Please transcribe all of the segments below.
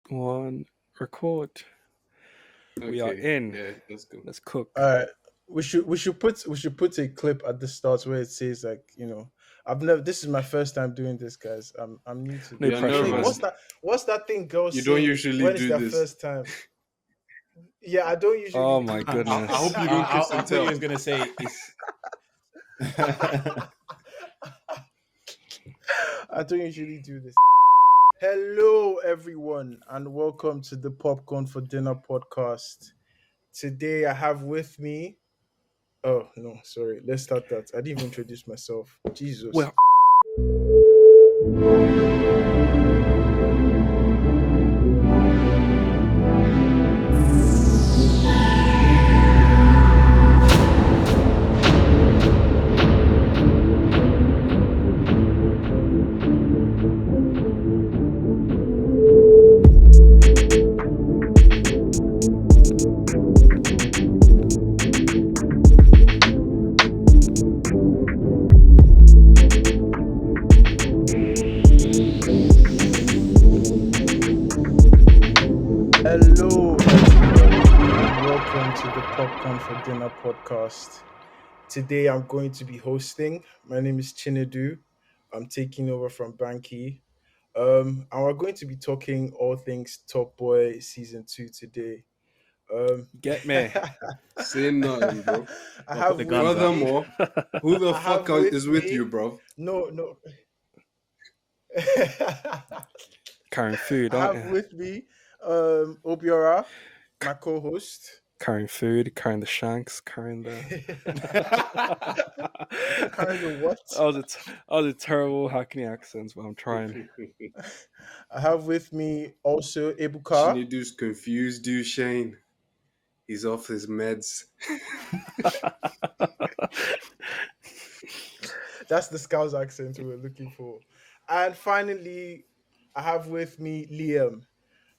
One, record. We are Okay. in. Yeah, let's go. Let's cook. All right. We should put a clip at the start where it says I've never this is my first time doing this, guys. I'm new to No this. You're pressure, Wait, nervous. what's man. that thing girls You don't say usually when it's do their this. first time? Yeah, I don't usually Oh do my I goodness. hope you don't kiss I and thought you tell. was gonna say it's. I don't usually do this. Hello everyone and welcome to the Popcorn for Dinner podcast. Today I have with me oh no, sorry, let's start that. I didn't even introduce myself. Jesus. Well, Hello, everybody, and welcome to the Popcorn for Dinner podcast. Today, I'm going to be hosting. My name is Chinedu. I'm taking over from Banky. And we're going to be talking all things Top Boy season 2 today. Um, get me. Say nothing, bro. I Gotta put have the with guns up. me. Furthermore, who the I fuck have with is with me. you, bro? No, no. Carrying food, I aren't have you? with me Obiora, my co-host. Carrying food, carrying the shanks, carrying the. Carrying the what? I was a terrible Hackney accents, but I'm trying. I have with me also Ebuka. Chinedu's confused, dude. Shane. He's off his meds. That's the Scouse accent we were looking for. And finally, I have with me Liam,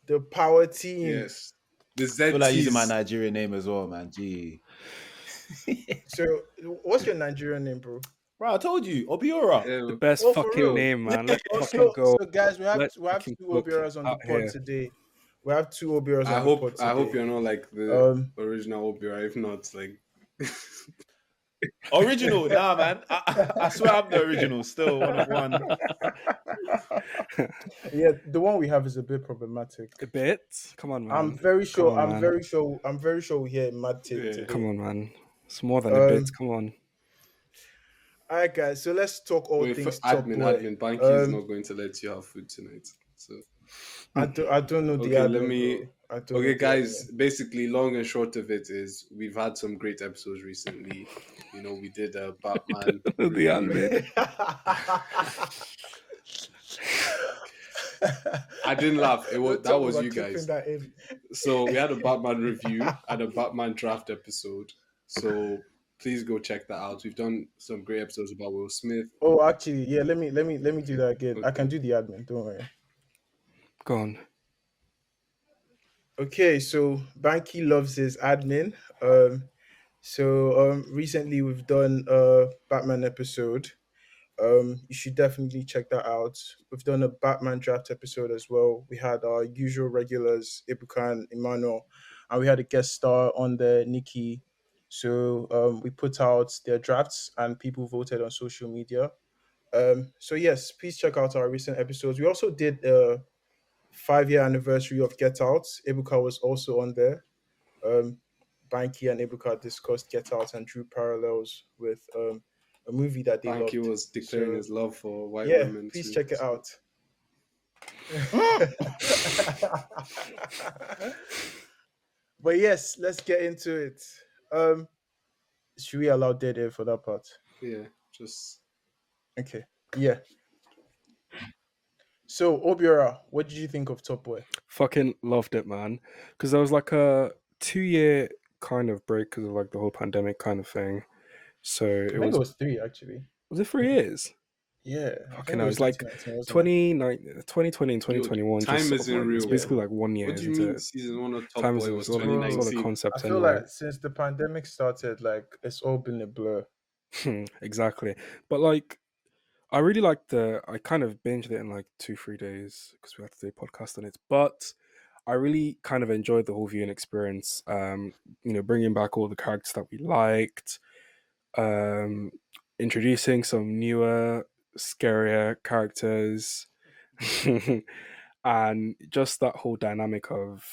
the power team. Yes. The I feel like using my ZTs. Nigerian name as well, man. Gee. So, what's your Nigerian name, bro? Bro, I told you, Obiora. The Yeah. best Oh, for fucking real? name, man. Let's Oh, fucking go. so guys, we have Let's two fucking cook Obioras on the out pod here. today. We have two Obioras I on the pod hope today. I hope you're not like the Um, original Obiora. If not, like Original, nah, man. I swear I'm the original. Still one of one. yeah, the one we have is a bit problematic. A bit. Come on, man. I'm very sure. Come on, I'm man. very sure. I'm very sure we hear mad take Yeah. today. Come on, man. It's more than a bit. Come on. All right, guys. So let's talk all wait for things Top Boy. admin. Banky is not going to let you have food tonight. So I don't know the okay, admin, let me. bro. I don't know Okay, the guys. Basically, long and short of it is we've had some great episodes recently. You know, we did a Batman. The review. admin. I didn't laugh. It was Don't that tell me was we're you keeping guys. that in. So we had a Batman review and a Batman draft episode. So please go check that out. We've done some great episodes about Will Smith. Oh, actually, yeah. Let me do that again. I Okay. can do the admin. Don't worry. Go on. Okay, so Banky loves his admin. Recently we've done a Batman episode. You should definitely check that out. We've done a Batman draft episode as well. We had our usual regulars, Ebuka and Emmanuel, and we had a guest star on there, Nikki. So we put out their drafts and people voted on social media. So yes, please check out our recent episodes. We also did a 5-year anniversary of Get Out. Ebuka was also on there. Banky and Ebuka discussed Get Out and drew parallels with a movie that they Banky loved. was declaring So, his love for white yeah, women. please too, check it so. out. But yes, let's get into it. Should we allow dead air for that part? Yeah, just Okay. Yeah. So Obiora, what did you think of Top Boy? Fucking loved it, man. Because there was like a 2-year kind of break because of like the whole pandemic kind of thing. So I think it was 3 actually. Was it 3 years? Yeah. Fucking hell, it's like 2019, wasn't it? 2020 and 2021. time just sort isn't of like, it's real. basically like 1 year, what do you isn't mean it? season 1 of Top Time Boy is was all the 2019? concept I feel anyway. like since the pandemic started, like it's all been a blur. Exactly. But like I really liked I kind of binged it in like 2-3 days because we had to do a podcast on it. But I really kind of enjoyed the whole viewing experience. Bringing back all the characters that we liked, um, introducing some newer, scarier characters, and just that whole dynamic of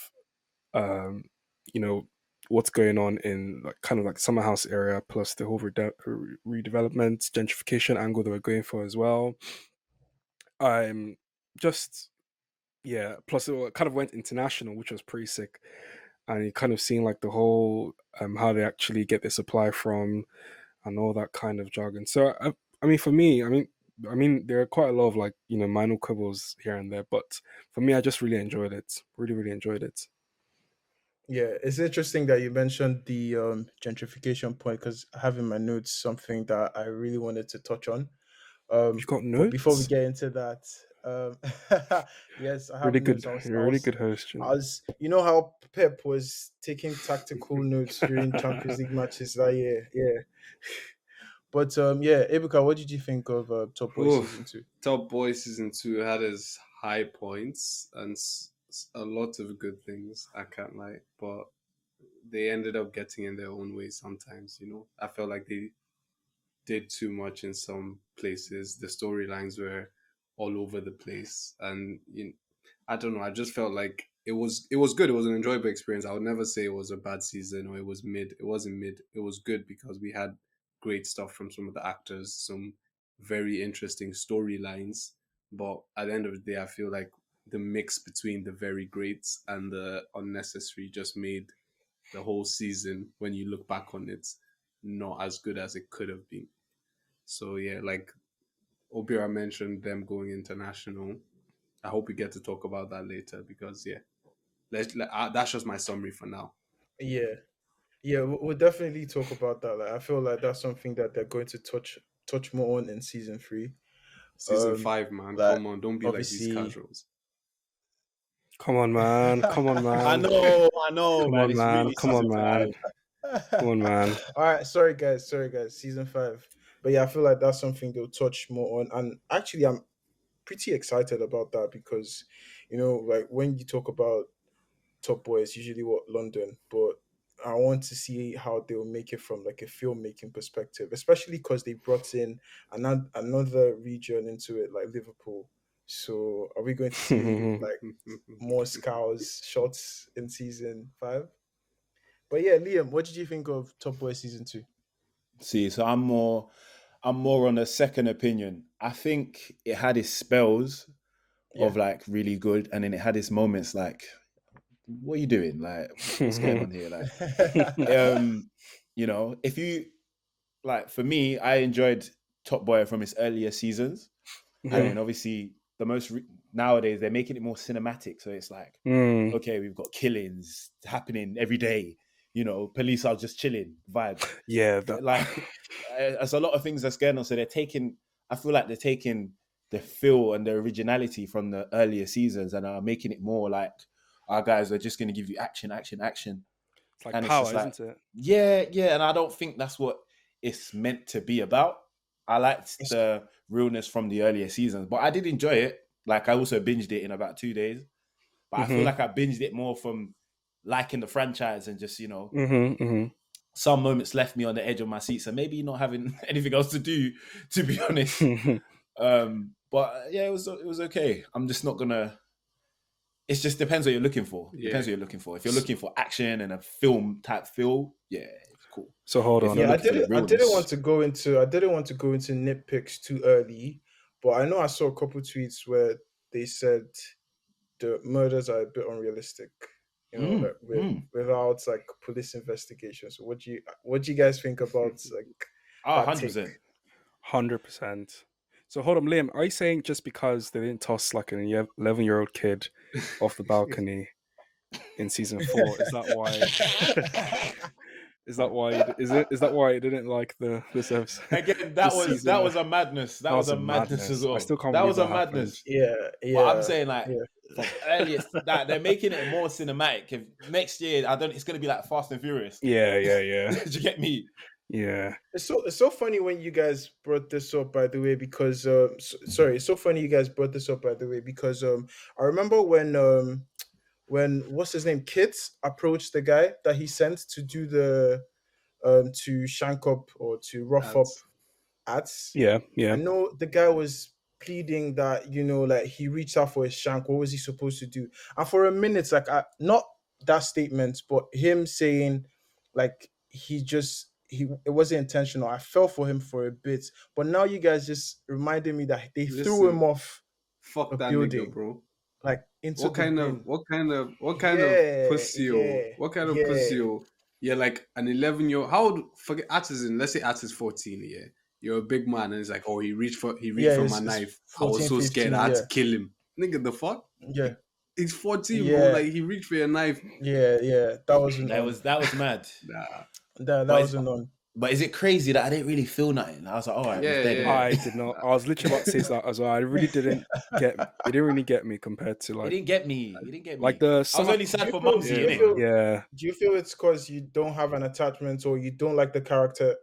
um, you know what's going on in like kind of like summer house area, plus the whole redevelopment, gentrification angle that we're going for as well. Just yeah. Plus, it kind of went international, which was pretty sick, and you kind of seeing like the whole how they actually get their supply from and all that kind of jargon. So I mean, for me, I mean, there are quite a lot of like minor quibbles here and there, but for me, I just really enjoyed it. Really, really enjoyed it. Yeah, it's interesting that you mentioned the gentrification point because I have in my notes something that I really wanted to touch on. You got But before we notes? get into that, yes, I have Really notes. good. You're a really good host, I was, you know how Pep was taking tactical notes during Champions League matches that year. Yeah, but yeah, Ebuka, what did you think of Top Boy season Oof. two? Top Boy season 2 had its high points and a lot of good things. I can't lie, but they ended up getting in their own way sometimes. I felt like they did too much in some places. The storylines were all over the place, and I don't know. I just felt like it was good. It was an enjoyable experience. I would never say it was a bad season or it was mid. It wasn't mid. It was good because we had great stuff from some of the actors, some very interesting storylines. But at the end of the day, I feel like the mix between the very greats and the unnecessary just made the whole season, when you look back on it, not as good as it could have been. So yeah, like Obiora mentioned them going international. I hope we get to talk about that later because yeah, that's just my summary for now. Yeah, yeah, we'll definitely talk about that. Like, I feel like that's something that they're going to touch more on in season three. Season Um, 5, man, like come on, don't be like these obviously, casuals. Come on, man. Come on, man. I know, Come man. on, It's man. really Come season on, man. five. Come on, man. All right, sorry guys, season five. But yeah, I feel like that's something they'll touch more on. And actually, I'm pretty excited about that because, like when you talk about Top Boy, it's usually what London, but I want to see how they'll make it from like a filmmaking perspective, especially because they brought in another region into it, like Liverpool. So, are we going to see like more Scouse shots in season five? But yeah, Liam, what did you think of Top Boy season two? See, so I'm more on a second opinion. I think it had its spells Yeah. of like really good, and then it had its moments like, what are you doing? Like, what's going on here? Like, um, if you like, for me, I enjoyed Top Boy from its earlier seasons, and Yeah. then obviously nowadays they're making it more cinematic. So it's like, Mm. okay, we've got killings happening every day. Police are just chilling vibes. Yeah, that. Like, there's a lot of things that's going on. So I feel like they're taking the feel and the originality from the earlier seasons and are making it more like our guys are just going to give you action, action, action. It's like And it's power, just like, isn't it? yeah, yeah. And I don't think that's what it's meant to be about. I liked the realness from the earlier seasons, but I did enjoy it. Like, I also binged it in about 2 days. But I feel Mm-hmm. like I binged it more from liking the franchise and just, Mm-hmm. Mm-hmm. some moments left me on the edge of my seat. So maybe not having anything else to do, to be honest. But yeah, it was okay. I'm just not gonna. It just depends what you're looking for. Yeah. Depends what you're looking for. If you're looking for action and a film type feel, yeah, it's cool. So hold If on. you're Yeah, I looking for the didn't. I didn't realness, want to go into. I didn't want to go into nitpicks too early, but I know I saw a couple tweets where they said the murders are a bit unrealistic. Like mm. without like police investigation. So, what do you guys think about like that take? 100%. 100%. So hold on, Liam. Are you saying just because they didn't toss like an 11-year-old kid off the balcony in season 4, is that why? Is that why? Is that why you didn't like this episode, Again, that this was season? that was a madness. That That was was a a madness as madness. I well. still can't That believe was a that happened. madness. Yeah, But I'm yeah, saying like yeah. from earliest that they're making it more cinematic. If next year, I don't. It's going to be like Fast and Furious. Yeah, yeah, yeah, Did you get me? yeah. It's so funny when you guys brought this up, by the way, because sorry, it's so funny you guys brought this up, by the way, because I remember when when what's his name, Kit approached the guy that he sent to do the to shank up or to rough up Ads. ads. Yeah, I yeah. know the guy was pleading that, like he reached out for his shank. What was he supposed to do? And for a minute, like not that statement, but him saying like he it wasn't intentional. I fell for him for a bit, but now you guys just reminded me that they threw him Listen, off a fuck that nigga, building, bro. like into the bin. What kind of Yeah, pussy, yeah, what kind of yeah, pussy? You're like an 11-year-old. How old? Forget At is in. Let's say At is 14. Yeah, you're a big man, and it's like, oh, he reached yeah. for my It's knife. I was 14, so scared. 15. I had Yeah, to kill him. Nigga, the fuck? yeah, He's 14, bro. yeah, Like he reached for your knife. yeah, yeah. That wasn't on. That was mad. Nah. That But it's, wasn't on. but is it crazy that I didn't really feel nothing? I was like, all right, it was Yeah, dead, yeah. innit? I did not. I was literally about to say that as well. I really didn't get. It didn't really get me compared to It didn't get me. It didn't get me. like the I was summer. only sad Do for you feel? Mumsy, Do you Yeah, innit? bro. feel? Yeah, Do you feel it's because you don't have an attachment, or you don't like the character,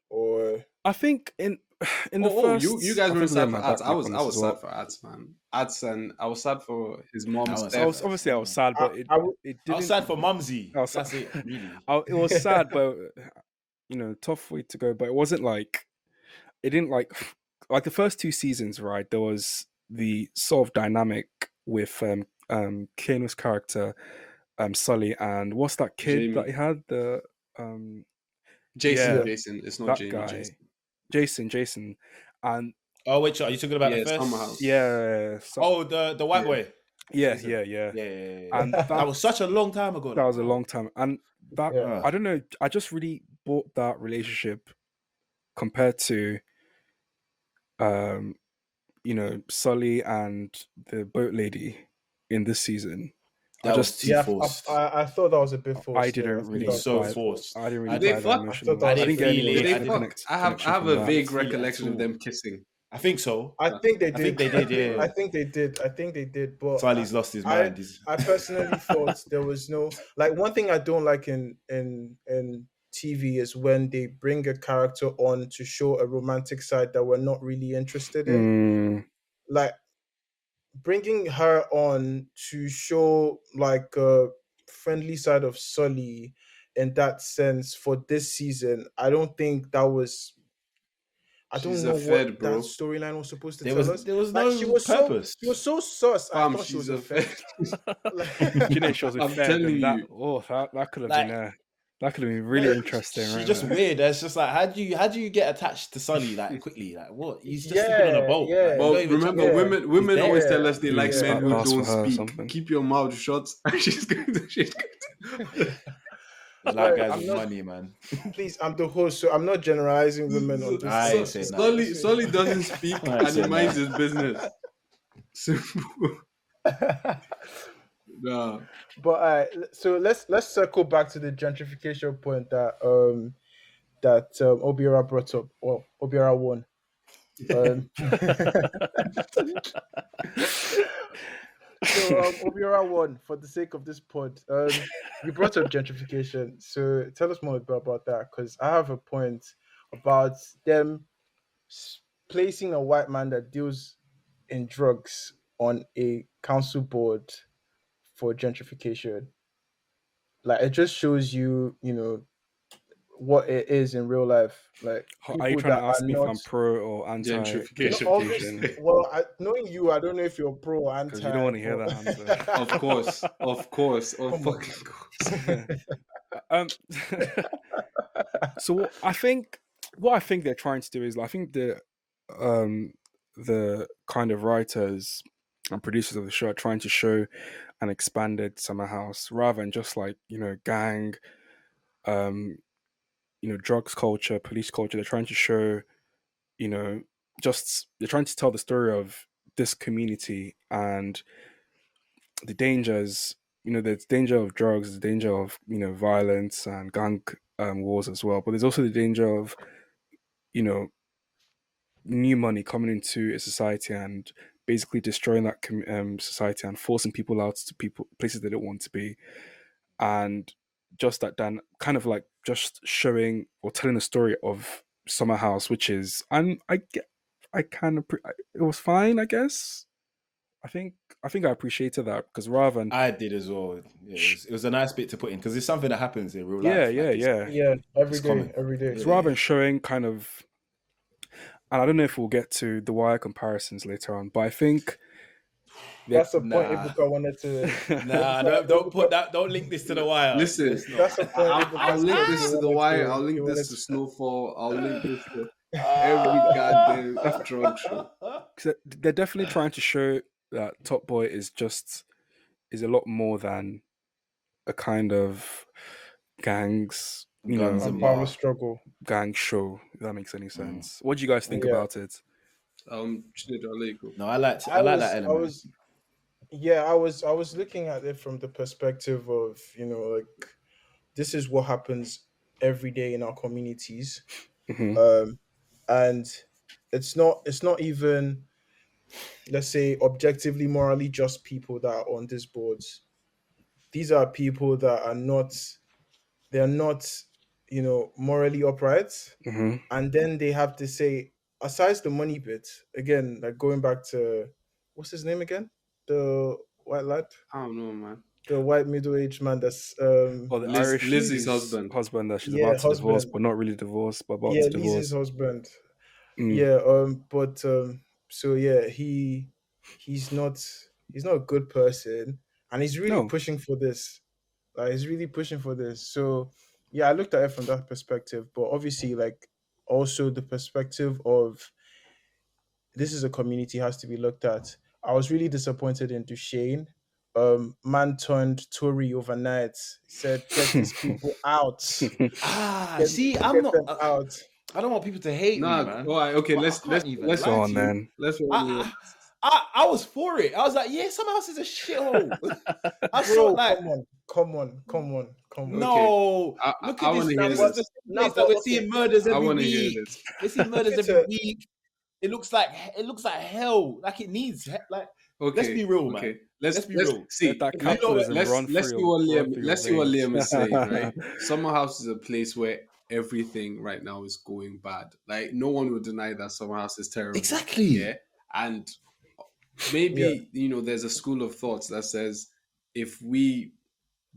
or I think in the first. You guys I weren't think Liam sad for might Ads. back me up on I this as was sad well. for Ads, man. Ads, and I was sad for his I mom's was I sad death. was for obviously I was sad, I, but I would. it I was didn't. sad for Mumsy. I was, That's it, really. it was sad, but tough way to go. But it wasn't like it didn't like the first two seasons, right? There was the sort of dynamic with Kano's character, Sully, and what's that kid that Jamie, he had? The um Jason, yeah, Yeah, Jason. It's not that Jamie, guy, Jason. Jason, and Oh, wait, are you talking about the Yeah, Summer first? House. yeah, Oh, the white Yeah, boy. yeah, Jason. yeah, yeah, Yeah, yeah, yeah, yeah. and That was such a long time ago. that Like, was a bro. long time, and that yeah, I don't know. I just really bought that relationship compared to um Sully and the boat lady in this season. I That was just too yeah. forced. I thought that was a bit I forced. Though. I didn't thought It that really was was a so bit buy forced. forced. I didn't really Did they buy the fuck? I thought that emotional. I was I a didn't didn't bit get feel any Did it. they forced. fuck? I connection have from a that. vague Feel it at recollection of all. them kissing. I think so. I think they I think did. they did. Yeah. I think they did. I think they did. But Sully's lost his I, mind. He's I personally thought there was no like one thing I don't like in TV is when they bring a character on to show a romantic side that we're not really interested in. Mm, Like bringing her on to show like a friendly side of Sully in that sense for this season. I don't think that was. I She's don't a know what fed, that bro. storyline was supposed to there tell was us. there was Like no purpose. she was so sus. I Fam, thought she she's was a a fed. fed. Like, she was with I'm Fed, telling and that you. that could have been Like that could have been really like interesting she's right just there. weird. It's just like how do you get attached to Sully like quickly? Like what? He's just sleeping on a yeah, boat. Like yeah, you don't Well, even check remember, up. yeah, He's women dead. always tell yeah, us they Maybe like he men spat who yeah. glass for don't her or speak. something. Keep your mouth shut. She's going to. They like Like guys I'm with not. money, man. Please, I'm the host, so I'm not generalizing women on this I ain't pod. saying So, that. Sully doesn't speak I ain't and he saying minds that. his business. Simple. Nah. but so let's circle back to the gentrification point that Obiora brought up. Well, Obiora won. Um, so Obiora won for the sake of this pod. You brought up gentrification, so tell us more about that because I have a point about them placing a white man that deals in drugs on a council board for gentrification. Like it just shows you, what it is in real life. Like Are you people trying to that are ask me if not. I'm pro or anti No, Gentrification. obviously, gentrification? well, knowing you, I don't know if you're pro or Because you anti, don't want to hear that Of course. Of course. Of come on. fucking course. answer. So what I think they're trying to do is I think um the kind of writers and producers of the show are trying to show an expanded summer house rather than just like gang um drugs culture, police culture. They're trying to show you know just they're trying to tell the story of this community and the dangers. There's danger of drugs, the danger of violence and gang wars as well, but there's also the danger of you know new money coming into a society and basically destroying that society and forcing people out to places they don't want to be, and just that then kind of like just showing or telling the story of Summer House, which is I get I kind of it was fine, I guess. I think I appreciated that because rather than I did as well. Yeah, it was a nice bit to put in because it's something that happens in real yeah, life. yeah, Like yeah. Yeah, it's every day, common. every day. Because Yeah, rather yeah. than showing kind of, and I don't know if we'll get to the wire comparisons later on, but I think that That's the point Nah, Ibuka wanted to. nah. Don't put Ibuka, that. Don't link this to the wire. Listen, Let's not. that's the point I'll Ibuka link said this to the wire. I'll he link this wanted to to. Snowfall. I'll link this to every goddamn def- drug show. 'cause they're definitely trying to show that Top Boy is a lot more than a kind of gangs, Guns A and power bar. struggle. gang show. If that makes any Mm. sense. What do you guys think Yeah, about it? Chinedu, I'll let you go. No, I like I that was, I element. was, yeah, I was looking at it from the perspective of like this is what happens every day in our communities, Hmm. um, and it's not even, let's say, objectively morally just people that are on these boards. These are people that are not, they're not, morally upright, Hmm. and then they have to say, aside the money bit, again, like going back to what's his name again, the white lad, I don't know, man. the white middle-aged man that's Or the Irish Lizzie's lady's husband. husband that she's yeah, about to divorce, husband, but not really divorced, but about yeah, to Lizzie's divorce. husband. Mm. Yeah, but so yeah, he's not he's not a good person, and he's really No. pushing for this. Like he's really pushing for this. So yeah, I looked at it from that perspective, but obviously, like, also the perspective of this is a community has to be looked at. I was really disappointed in Duchesne. Man turned Tory overnight. Said, "Get these people out. See, I'm Get not. them out." I don't want people to hate me, Nah, man. all right, okay. But I Let's can't even let's Go lie on to you. then. let's I, I was for it. I was like, yeah, some house is a shithole. I saw Bro, like, come on. Okay. no, I look I at want this. to hear This is the this. same place that we're seeing murders I every want to hear week. this. We're seeing murders Look at every it. week. It looks like hell. Like it needs like. Let's Okay, be real, man. okay. Let's be real. Let See. that You know what? capitalism run Let's see through what run through your veins. Liam is saying. Right, Summer House is a place where everything right now is going bad. Like no one would deny that Summer House is terrible. Exactly. Yeah, and Yeah, maybe there's a school of thoughts that says if we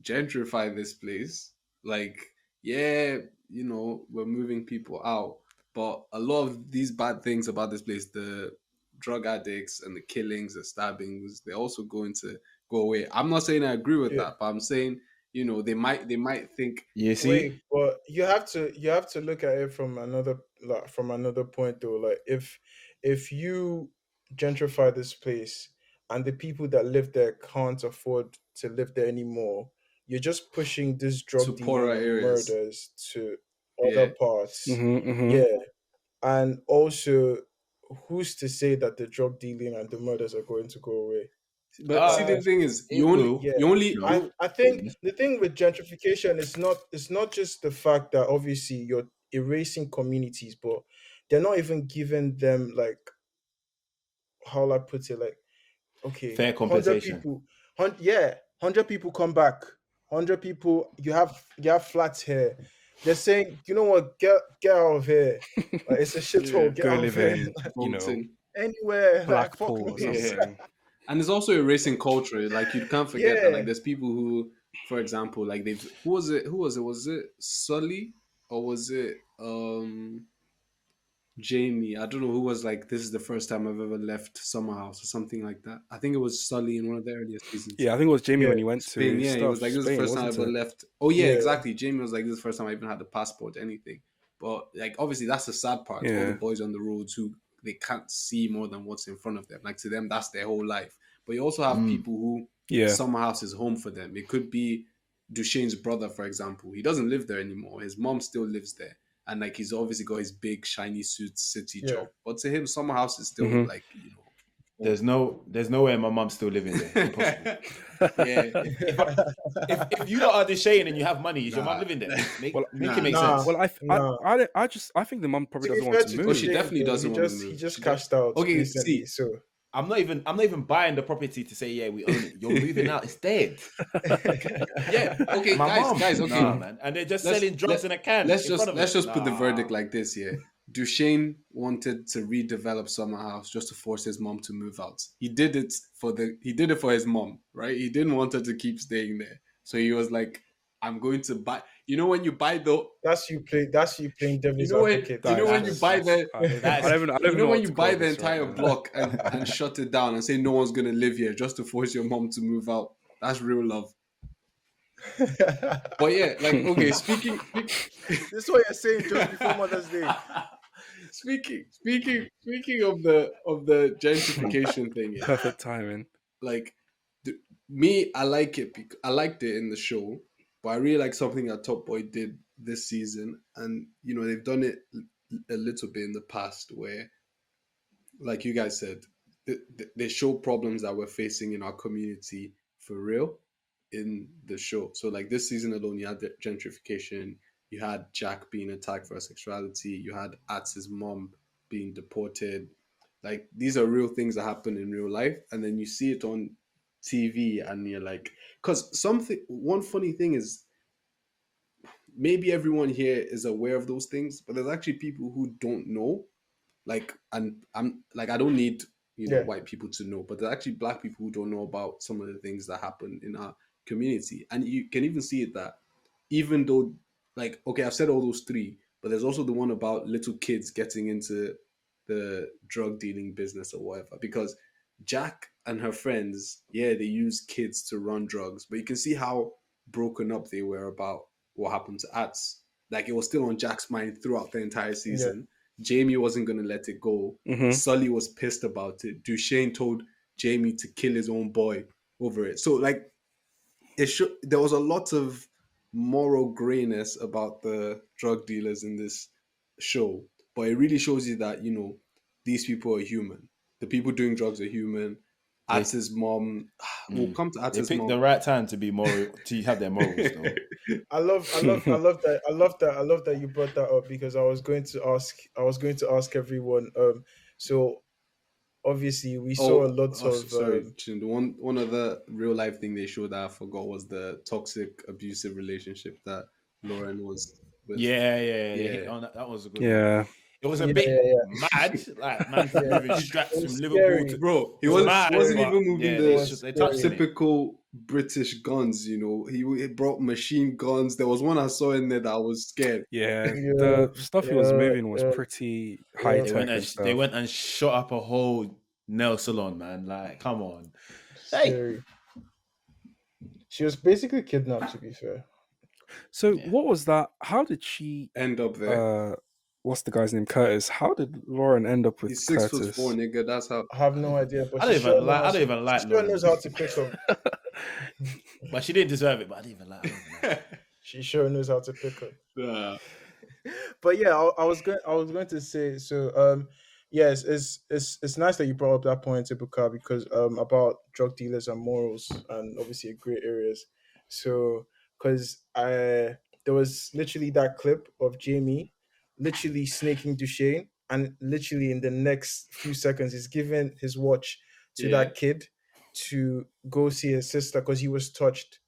gentrify this place, like yeah, we're moving people out, but a lot of these bad things about this place, the drug addicts and the killings, the stabbings, they're also going to go away. I'm not saying I agree with yeah. that, but I'm saying they might think You see, Wait, but you have to look at it from another, like, from another point though. Like if you gentrify this place and the people that live there can't afford to live there anymore, you're just pushing this to drug poorer dealing and areas. murders to other Yeah, parts. Hmm. Hmm. Yeah. And also, who's to say that the drug dealing and the murders are going to go away? but see the thing is, it will. Yeah, you only No. I think the thing with gentrification is not, it's not just the fact that obviously you're erasing communities, but they're not even giving them, like, how will I put it, like, okay, Fair 100 compensation. people, 100 people come back, 100 people, you have flats here. They're saying, you know what, get out of here. Like, it's a yeah, shithole. Get Go out of live here. in, voting. Anywhere, like, fuck Blackpool or me. Yeah. something. And it's also erasing culture. Like you can't forget that. Yeah. Like there's people who, for example, like who was it? Was it Sully or was it Jamie? I don't know who was like, this is the first time I've ever left Summer House or something like that. I think it was Sully in one of the earlier seasons. Yeah, I think it was Jamie Yeah, when he went Spain, to yeah, he was stuff like, this is the Spain, first time I wasn't ever it? left. Oh yeah, Yeah. exactly. Jamie was like, this is the first time I even had a passport, anything. But like, obviously, that's the sad part. All the Yeah. boys on the roads who they can't see more than what's in front of them. Like to them, that's their whole life. But you also have people who Yeah. Summer House is home for them. It could be Duchesne's brother, for example. He doesn't live there anymore. His mom still lives there. And like he's obviously got his big shiny suit city Yeah. job. But to him, Summer House is still Mhm. like, There's no way my mom's still living there. Impossible. yeah. If you lot are Shane and you have money, is your Nah. mom living there? Make Well, it make nah. sense. Well, No. I think the mum probably To be doesn't fair want to to move. she Duchesne, definitely though, doesn't he want to just move. he just She cashed out Okay, recently. see. So I'm not even buying the property to say, yeah, we own it. You're moving out, it's dead. Yeah, okay, My guys, mom. guys, okay. Nah, man. And they're just selling drugs in a can. Let's in front just of let's us. just put the Nah. verdict like this, yeah. Duchesne wanted to redevelop Summer House just to force his mom to move out. He did it for his mom, right? He didn't want her to keep staying there. So he was like, I'm going to buy, you know when you buy the That's you playing you devil's know when advocate. you That know when you is buy that's the I That's don't you even know know when what you to buy call the this right entire now. block and shut it down and say no one's gonna live here just to force your mom to move out. That's real love. But yeah, like okay, This is what you're saying just before Mother's Day. speaking of the gentrification thing, yeah, Perfect timing. like me, I like it. I liked it in the show, but I really like something that Top Boy did this season, and you know they've done it a little bit in the past where, like you guys said, they show problems that we're facing in our community for real in the show. So like this season alone, you had the gentrification, you had Jack being attacked for her sexuality, you had Atz's mom being deported. Like these are real things that happen in real life, and then you see it on TV, and you're like, because something. One funny thing is maybe everyone here is aware of those things, but there's actually people who don't know, like, and I'm like, I don't need Yeah, white people to know, but there's actually black people who don't know about some of the things that happen in our community, and you can even see it that even though, like, okay, I've said all those three, but there's also the one about little kids getting into the drug dealing business or whatever, because Jack and her friends, yeah, they use kids to run drugs, but you can see how broken up they were about what happened to Ats. Like it was still on Jack's mind throughout the entire yeah, season. Jamie wasn't going to let it go. Hmm. Sully was pissed about it. Duchesne told Jamie to kill his own boy over it. So like there was a lot of moral grayness about the drug dealers in this show, but it really shows you that these people are human. The people doing drugs are human. they Atz's mom, we'll come to they Atz's picked mom. the right time to be moral to have their morals though. I love that you brought that up because I was going to ask everyone. So obviously we saw a lot of Sorry, Chin. One other real life thing they showed that I forgot was the toxic abusive relationship that Lauren was with. Yeah. Yeah, That was a good one. Yeah. It was a yeah, bit yeah, mad, like man yeah. moving It straps from was Liverpool scary. to. bro, It was he Mad, wasn't scary. but even moving yeah, It the was they touched on scary. it. typical British guns. He brought machine guns. There was one I saw in there that I was scared. Yeah. Yeah, The stuff he was yeah, moving was yeah, pretty high yeah. tech and They stuff. went and shot up a whole nail salon, man. Like, come on, hey, Scary. She was basically kidnapped. To be fair. So yeah. what was that? How did she End up there. uh what's the guy's name? Curtis. How did Lauren end up with He's 6'4", Curtis? nigga. That's how. I have no idea, but I don't she sure even knows like. how I don't to. even She like sure knows Lauren, how to pick up. but she didn't deserve it. But I don't even like. I don't even like. She sure knows how to pick up. Nah. But yeah, I was going to say so. Yes, it's nice that you brought up that point, Ibuka, because about drug dealers and morals and obviously great areas. So because I there was literally that clip of Jamie literally snaking Duchesne, and literally in the next few seconds he's giving his watch to Yeah. that kid to go see his sister because he was touched.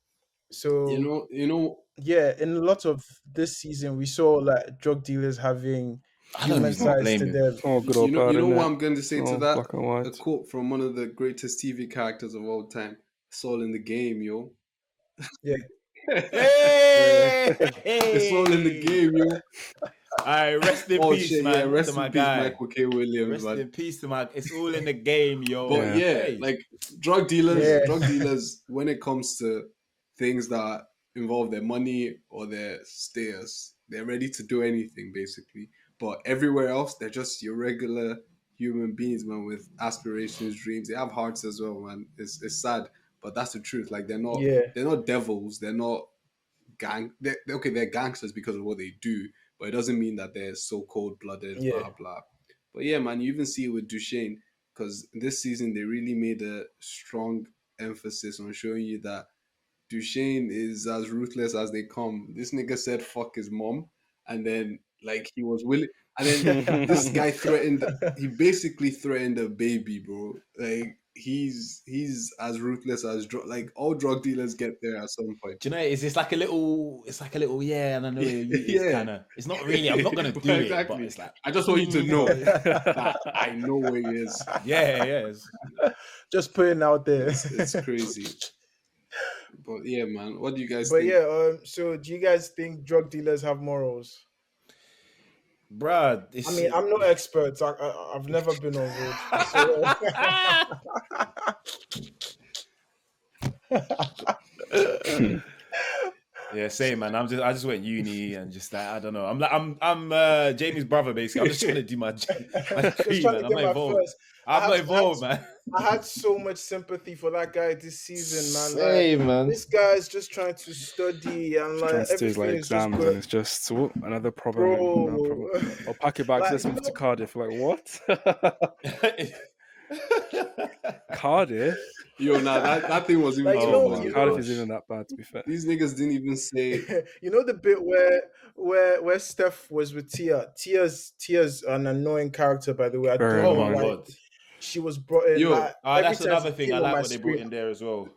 You So know. You know. yeah, in a lot of this season, we saw like drug dealers having I don't human It's even not sides blame to him. them. it's not good or You know. bad, You know isn't what it? I'm going to It's say to not that? black and A white. quote from one of the greatest TV characters of all time. It's all in the game, yo. Yeah, Hey, It's all in the hey! game, yo. I rest in Oh peace, shit, yeah. man, to Rest my in peace, guy. Michael K. Williams, Rest man. in peace to my. It's all in the game, But yo. Yeah. yeah, Hey, like yeah, drug dealers, when it comes to things that involve their money or their status, they're ready to do anything basically. But everywhere else, they're just your regular human beings, man, with aspirations, dreams. They have hearts as well, man. It's sad, but that's the truth. Like yeah, they're not devils. They're not okay, they're gangsters because of what they do, but it doesn't mean that they're so cold blooded, yeah, blah blah. But yeah, man, you even see it with Duchesne because this season they really made a strong emphasis on showing you that Duchesne is as ruthless as they come. This nigga said fuck his mom, and then like he was willing. And then this guy he basically threatened a baby, bro. Like, he's as ruthless as like all drug dealers get there at some point. Do you know, it's like a little, yeah, and I know it's Yeah. kind of, it's not really, I'm not going to do it, but it's like, I just want you to know that I know where he is. yeah. Just putting out there. It's crazy. But yeah, man, what do you guys But think? yeah, so do you guys think drug dealers have morals? Bruh, I mean, I'm no expert. I've never been on road. So. Yeah, same, man. I just went uni and just like, I don't know. I'm Jamie's brother, basically. I'm just trying to do my cream, man. I'm not involved. I'm not involved, man. I had so much sympathy for that guy this season, man. Same, man. This guy's just trying to study and like trying to do his everything like is just exams, good. and it's just another problem. Bro. Or pack your bags, Like, let's move to Cardiff. Like, what? Cardiff? Yo, nah, that thing was even. Like, Cardiff is even that bad, to be fair. These niggas didn't even say. You know the bit where Steph was with Tia. Tia's an annoying character, by the way. Oh my god. She was brought in. Yo, like, that's another thing I like what they brought in there as well.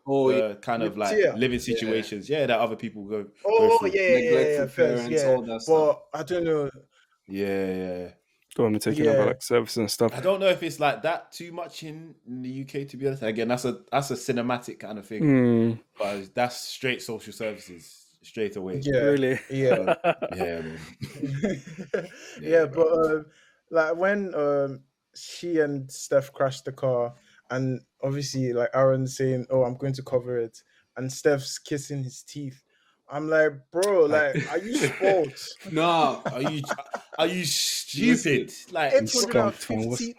Kind of like Tia. living situations. Yeah, that other people go. Oh, go yeah, parents, all that stuff. But I don't know. Yeah. Go on, taking over like services and stuff. I don't know if it's like that too much in the UK, to be honest. Again, that's a cinematic kind of thing. But that's straight social services straight away. Yeah, really. Yeah, yeah, man. Yeah, but like when she and Steph crashed the car, and obviously like Aaron's saying, "Oh, I'm going to cover it," and Steph's kissing his teeth. I'm like, bro, like, are you spoiled? Nah, are you stupid? Like, £850.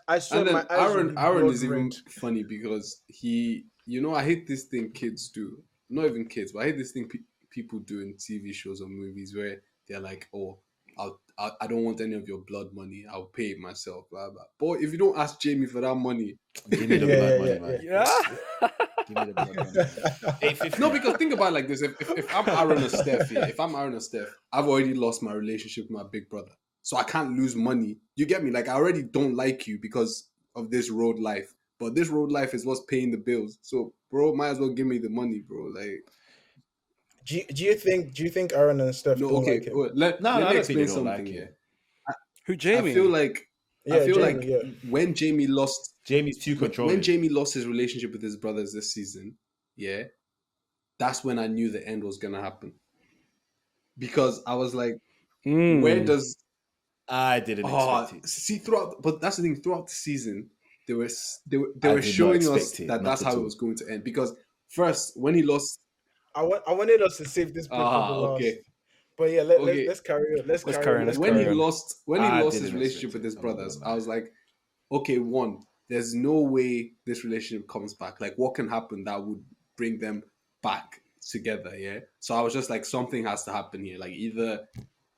I swear, and then my eyes Aaron is even funny because he, I hate this thing kids do. Not even kids, but I hate this thing people do in TV shows or movies where they're like, "Oh, I don't want any of your blood money. I'll pay it myself." Blah blah. Boy, if you don't ask Jamie for that money, give me the blood money, man. Yeah. Give me the blood money. No, because think about it like this: if I'm Aaron or Steph, I've already lost my relationship with my big brother, so I can't lose money. You get me? Like, I already don't like you because of this road life, but this road life is what's paying the bills. So, bro, might as well give me the money, bro. Like, do you think Aaron and Steph don't like him? Let me explain something here. Who, Jamie? I feel like when Jamie lost, Jamie's too controlling. When Jamie lost his relationship with his brothers this season, yeah, that's when I knew the end was gonna happen. Because I was like, where does I didn't expect it. See, but that's the thing. Throughout the season, they were showing us that that's how it was going to end. Because first, when he lost, I wanted us to save this bit for the last. But yeah, let's carry on. Let's carry on. When he lost his relationship with his brothers, I was like, okay, one, there's no way this relationship comes back. Like, what can happen that would bring them back together? Yeah. So I was just like, something has to happen here. Like, either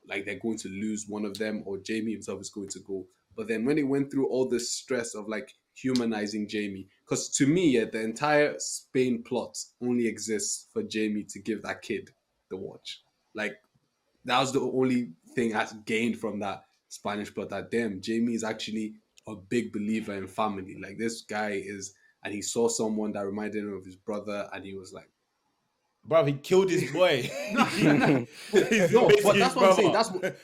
like they're going to lose one of them, or Jamie himself is going to go. But then when he went through all this stress of like humanizing Jamie, because to me, the entire Spain plot only exists for Jamie to give that kid the watch. Like, that was the only thing I gained from that Spanish plot. That damn, Jamie is actually a big believer in family. Like, this guy is, and he saw someone that reminded him of his brother, and he was like, bro, he killed his boy. No, but that's what I'm saying.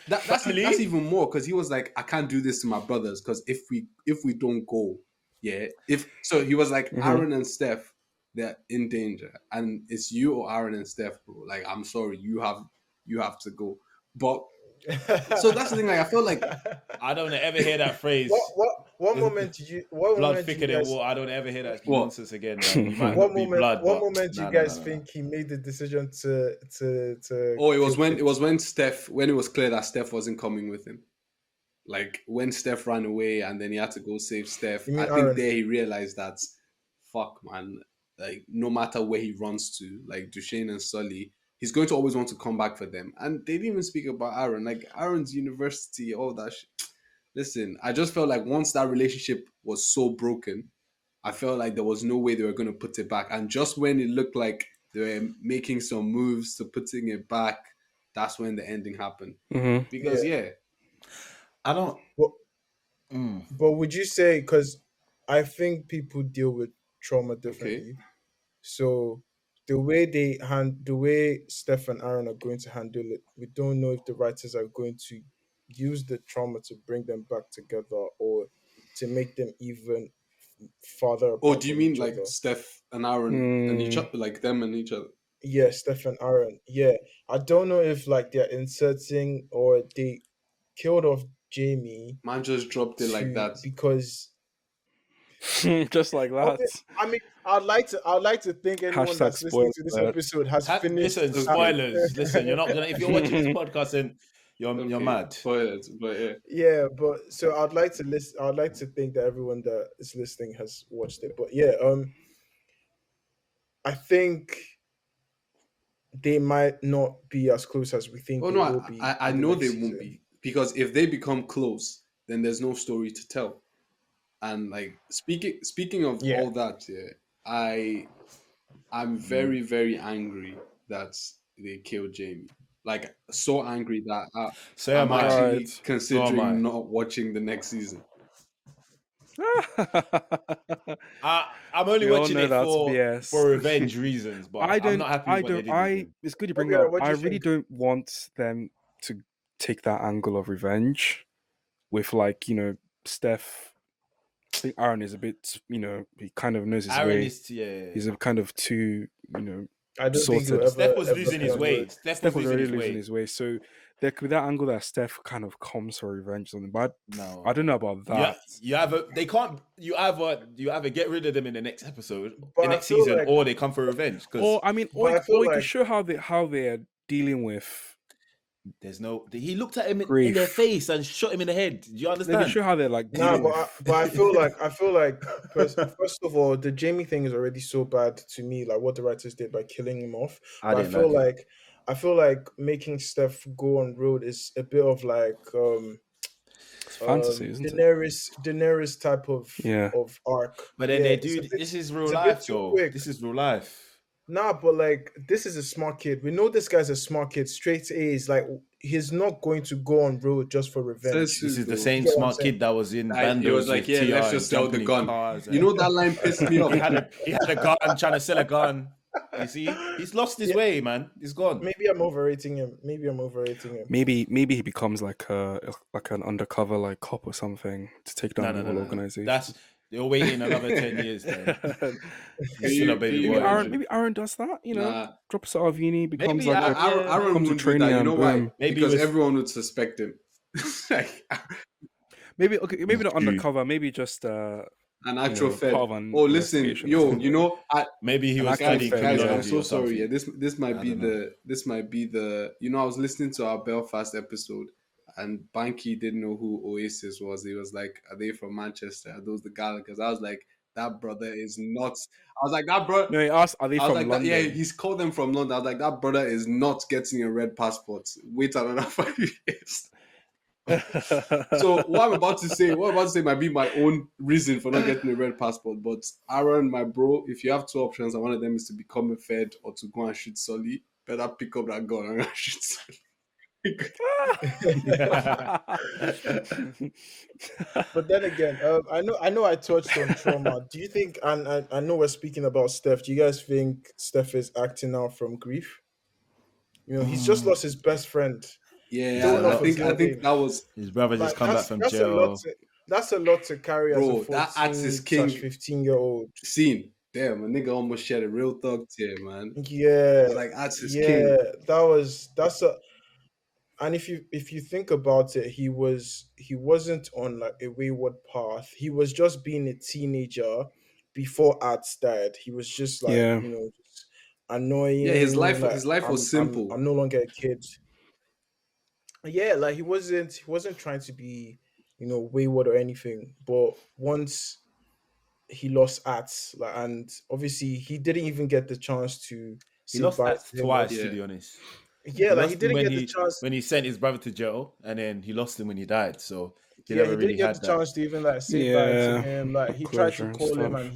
That's even more, because he was like, I can't do this to my brothers, because if we don't go, yeah. So he was like, Aaron and Steph, they're in danger, and it's you or Aaron and Steph, bro. Like, I'm sorry, you have to go. But so that's the thing. Like, I feel like I don't ever hear that phrase. What moment did you? Blood thicker than water. I don't ever hear that nonsense again. What moment do you guys think he made the decision to? Oh, it was when it was clear that Steph wasn't coming with him. Like, when Steph ran away and then he had to go save Steph. I think there he realized that, fuck, man. Like, no matter where he runs to, like Duchesne and Sully, he's going to always want to come back for them. And they didn't even speak about Aaron. Like, Aaron's university, all that shit. Listen, I just felt like once that relationship was so broken, I felt like there was no way they were going to put it back. And just when it looked like they were making some moves to putting it back, that's when the ending happened. Because, I don't. But Mm. but would you say, because I think people deal with trauma Okay. differently. So the way Steph and Aaron are going to handle it, we don't know if the writers are going to use the trauma to bring them back together or to make them even farther Oh, apart do you from mean each like other. Steph and Aaron and each Mm. other, like them and each other? Yeah, Steph and Aaron. Yeah. I don't know if like they're inserting or they killed off Jamie Man just dropped it like to that. because Just like that. I mean, I'd like to think anyone Hashtag that's listening spoiler to this alert. episode has finished. Listen, Okay. spoilers. Listen, you're not gonna if you're watching this podcast and you're Okay. mad. Spoilers, but yeah. Yeah, but so I'd like to list. I'd like to think that everyone that is listening has watched it. But yeah, I think they might not be as close as we think Oh they no, will be I in the know they next won't season. be, because if they become close, then there's no story to tell. And like speaking of Yeah, all that, yeah, I'm Mm. very very angry that they killed Jamie. Like so angry that So I'm am I. actually Right. So am considering I. not watching the next season. I'm only We all watching know it that's BS. for revenge reasons, but I'm not happy with what they did with him. It's good you bring that Obiora, up. what do I you really think? don't want them to take that angle of revenge with, like, Steph. I think Aaron is a bit, he kind of knows his Aaron way. is yeah. He's a kind of too, I don't think he'll sorted. Steph was ever losing be his on way. road. Steph Steph was was losing already his losing way. his way. So there could be that angle that Steph kind of comes for revenge or something. But I don't know No. about Yeah, that. you either they can't. You either get rid of them in the next episode, But in I next feel season, like, or they come for revenge. Or Because I mean, but I feel or you could like, show how they're dealing with there's no. He looked at him in their grief. face and shot him in the head. Do you They can understand? show how they're like nah. dealing with. But I feel like first of all, the Jamie thing is already so bad to me. Like what the writers did by killing him off. I But didn't like it. I feel like making Steph go on road is a bit of like It's fantasy, isn't it? Daenerys type Yeah. of arc. But then Yeah, they do. This is real it's a bit life, too though. quick. This is real life. Nah, but like this is a smart kid. We know this guy's a smart kid. Straight A's. Like he's not going to go on road just for Says revenge. This who is the though? You same get what I'm smart saying? kid that was in He was bandos like, with yeah, let's Ti just and sell the jumping in gun. cars. You And know that line pissed me off. he had a gun trying to sell a gun. You see, he's lost his Yeah, way, man. He's gone. maybe I'm overrating him. Maybe I'm overrating him. Maybe he becomes like an undercover like cop or something to take No, down no, the no, whole no, no. organization. That's you're waiting another 10 years. Then Can he's still a can baby you boy, man. imagine? Maybe Aaron does that. Nah, Drops out of uni, becomes Maybe like yeah. Aaron becomes a won't do trainee, that. You and know why? boom. Maybe Because with everyone would suspect him. Like Maybe not true. undercover. Maybe just an actual part Fed. of an Oh, listen, investigation or yo, something. Maybe he An was actual guys, studying Fed, guys, yeah. I'm criminology so or sorry. Yeah, something. this might I be don't know. the. You know, I was listening to our Belfast episode, and Banky didn't know who Oasis was. He was like, "Are they from Manchester? Are those the Gallagher's?" I was like, "That brother is not." I was like, "That bro." No, he asked, "Are they I was from like, "That yeah." London?" He's called them from London. I was like, "That brother is not getting a red passport. Wait another 5 years." So what I'm about to say might be my own reason for not getting a red passport. But Aaron, my bro, if you have two options and one of them is to become a Fed or to go and shoot Sully, better pick up that gun and go and shoot Sully. But then again, I know I touched on trauma. Do you think? And I know we're speaking about Steph. Do you guys think Steph is acting out from grief? You know, he's just lost his best friend. It's a Yeah, Don't I off lot. a think I think building. that was His brother just Like come back from that's a lot. jail. That's a lot to carry as a bro. That Axis 14 slash King 15 year old. scene. Damn, a nigga almost shed a real thug tear, man. Yeah, It's like Axis yeah. King. That's a. And if you think about it, he wasn't on like a wayward path. He was just being a teenager before Arts died. He was just like, Yeah, just Yeah, annoying. Like his life was simple. I'm no longer a kid. Yeah, like he wasn't trying to be, wayward or anything. But once he lost Arts, like, and obviously he didn't even get the chance to He say lost bye that to him. twice, to Yeah. be honest. Yeah, He like he lost him didn't get the chance. when he sent his brother to jail, and then he lost him when he died. So he Yeah, never he really didn't get had the that. chance to even like say bye to yeah, him. Like he tried to closure and call him, stuff. and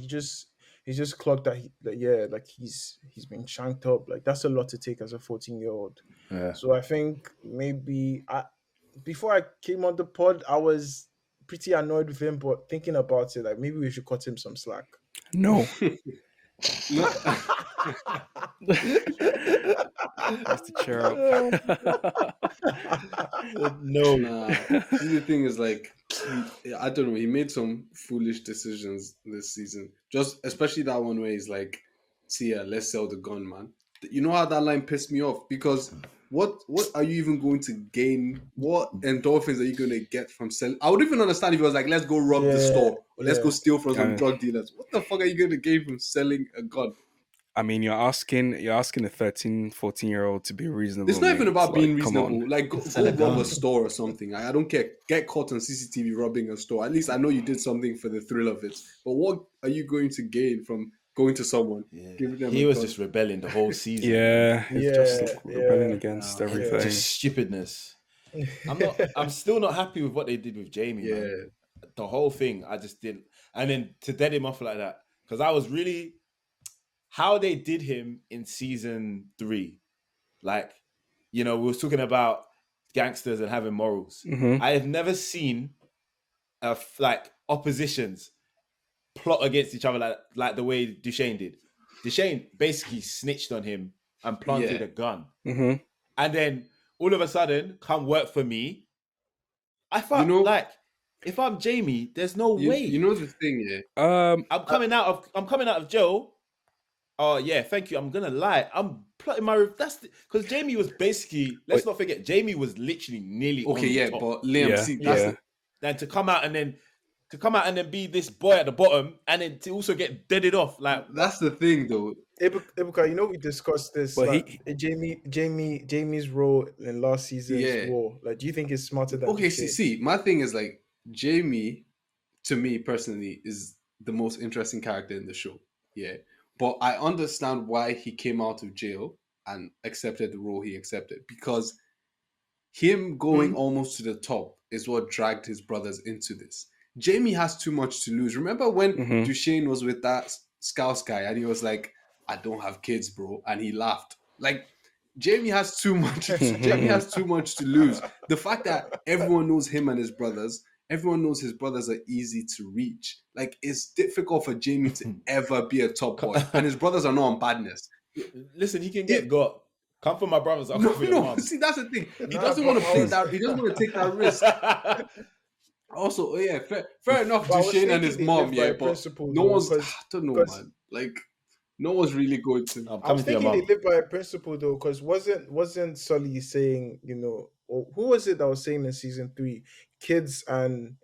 he just clocked that. Like he's been shanked up. Like that's a lot to take as a 14-year-old. Yeah. So I think maybe before I came on the pod, I was pretty annoyed with him, but thinking about it, like maybe we should cut him some slack. No. No, Just to cheer up. No. nah. See, the thing is, like, I don't know. He made some foolish decisions this season. Just especially that one where he's like, "Tia, let's sell the gun, man." You know how that line pissed me off because what are you even going to gain? What endorphins are you going to get from selling? I would even understand if he was like, "Let's go rob the store or let's go steal from some drug dealers." What the fuck are you going to gain from selling a gun? I mean, you're asking a 13, 14-year-old to be reasonable. It's not even about being reasonable. On. Like, go rob a store or something. I don't care. Get caught on CCTV robbing a store. At least I know you did something for the thrill of it. But what are you going to gain from going to someone? Giving them He was just rebelling the whole season. It's just rebelling against everything. Just stupidness. I'm still not happy with what they did with Jamie. Yeah. Man. The whole thing, I just didn't. And then to dead him off like that, because I was really how they did him in season 3. Like, we were talking about gangsters and having morals. Mm-hmm. I have never seen oppositions plot against each other like the way Duchesne did. Duchesne basically snitched on him and planted a gun. Mm-hmm. And then all of a sudden, come work for me. I thought, if I'm Jamie, there's no way. You know the thing, yeah. I'm coming out of jail. Oh yeah, thank you. I'm gonna lie. I'm plotting my. Because Jamie was basically. Let's not forget. Jamie was literally nearly. Okay, on yeah, top. but Liam, Then to come out and then be this boy at the bottom, and then to also get deaded off. Like that's the thing, though. Ebuka, we discussed this. But Jamie's role in last season's war. Like, do you think he's smarter than? Okay, see, my thing is like Jamie, to me personally, is the most interesting character in the show. Yeah. But I understand why he came out of jail and accepted the role he accepted. Because him going almost to the top is what dragged his brothers into this. Jamie has too much to lose. Remember when Duchesne was with that Scouse guy and he was like, "I don't have kids, bro," and he laughed. Like, Jamie has too much. Jamie has too much to lose. The fact that everyone knows him and his brothers. Everyone knows his brothers are easy to reach. Like, it's difficult for Jamie to ever be a top boy. And his brothers are not on badness. Listen, he can get got. Come for my brothers. I'll come for your mom. See, that's the thing. He doesn't want to play that. He doesn't want to take that risk. Also, yeah, fair enough to Shane and his mom, yeah, but no one's, I don't know, man. Like, no one's really going to. I was thinking they live by a principle, though, because wasn't Sully saying, or who was it that was saying in season 3, kids and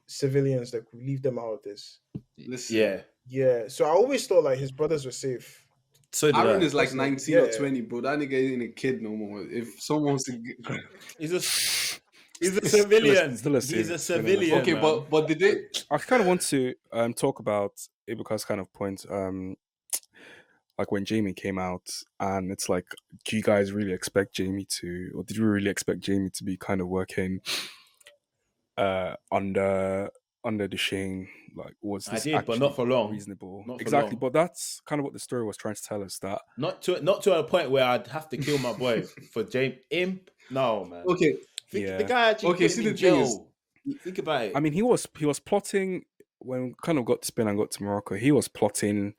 civilians, like, leave them out of this. Listen. Yeah. So I always thought like his brothers were safe. So Aaron is like 19 or 20, bro. That nigga ain't a kid no more. If someone wants to he's a civilian. He's a civilian. Okay, man. but did they? I kind of want to talk about Ebuka's kind of point. Like when Jamie came out, and it's like, do you guys really expect Jamie to, or did you really expect Jamie to be kind of working under Duchesne? Like, was this but not for long. Reasonable, not for exactly. long. But that's kind of what the story was trying to tell us. That not to a point where I'd have to kill my boy for Jamie. No, man. Okay, the guy actually. See, the thing is, think about it. I mean, he was plotting when kind of got to Spain and got to Morocco. He was plotting,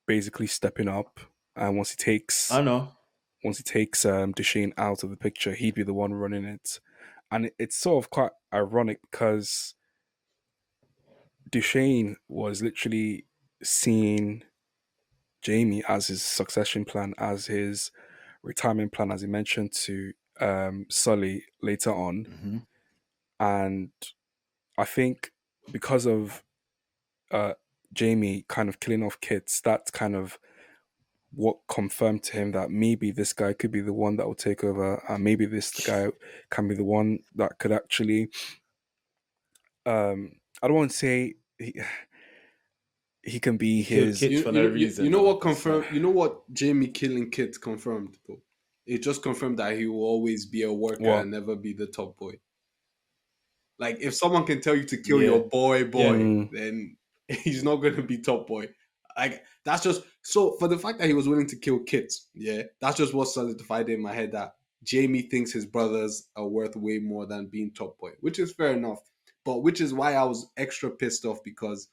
basically stepping up. And once he takes Duchesne out of the picture, he'd be the one running it. And it's sort of quite ironic because Duchesne was literally seeing Jamie as his succession plan, as his retirement plan, as he mentioned to Sully later on. Mm-hmm. And I think because of Jamie kind of killing off kids, that's kind of what confirmed to him that maybe this guy could be the one that will take over, and maybe this guy can be the one that could actually I don't want to say he can be his kids for no reason. You know what confirmed? You know what Jamie killing kids confirmed, though? It just confirmed that he will always be a worker and never be the top boy. Like, if someone can tell you to kill your boy, then he's not going to be top boy. Like, that's just... So, for the fact that he was willing to kill kids, that's just what solidified in my head that Jamie thinks his brothers are worth way more than being Top Boy, which is fair enough. But which is why I was extra pissed off, because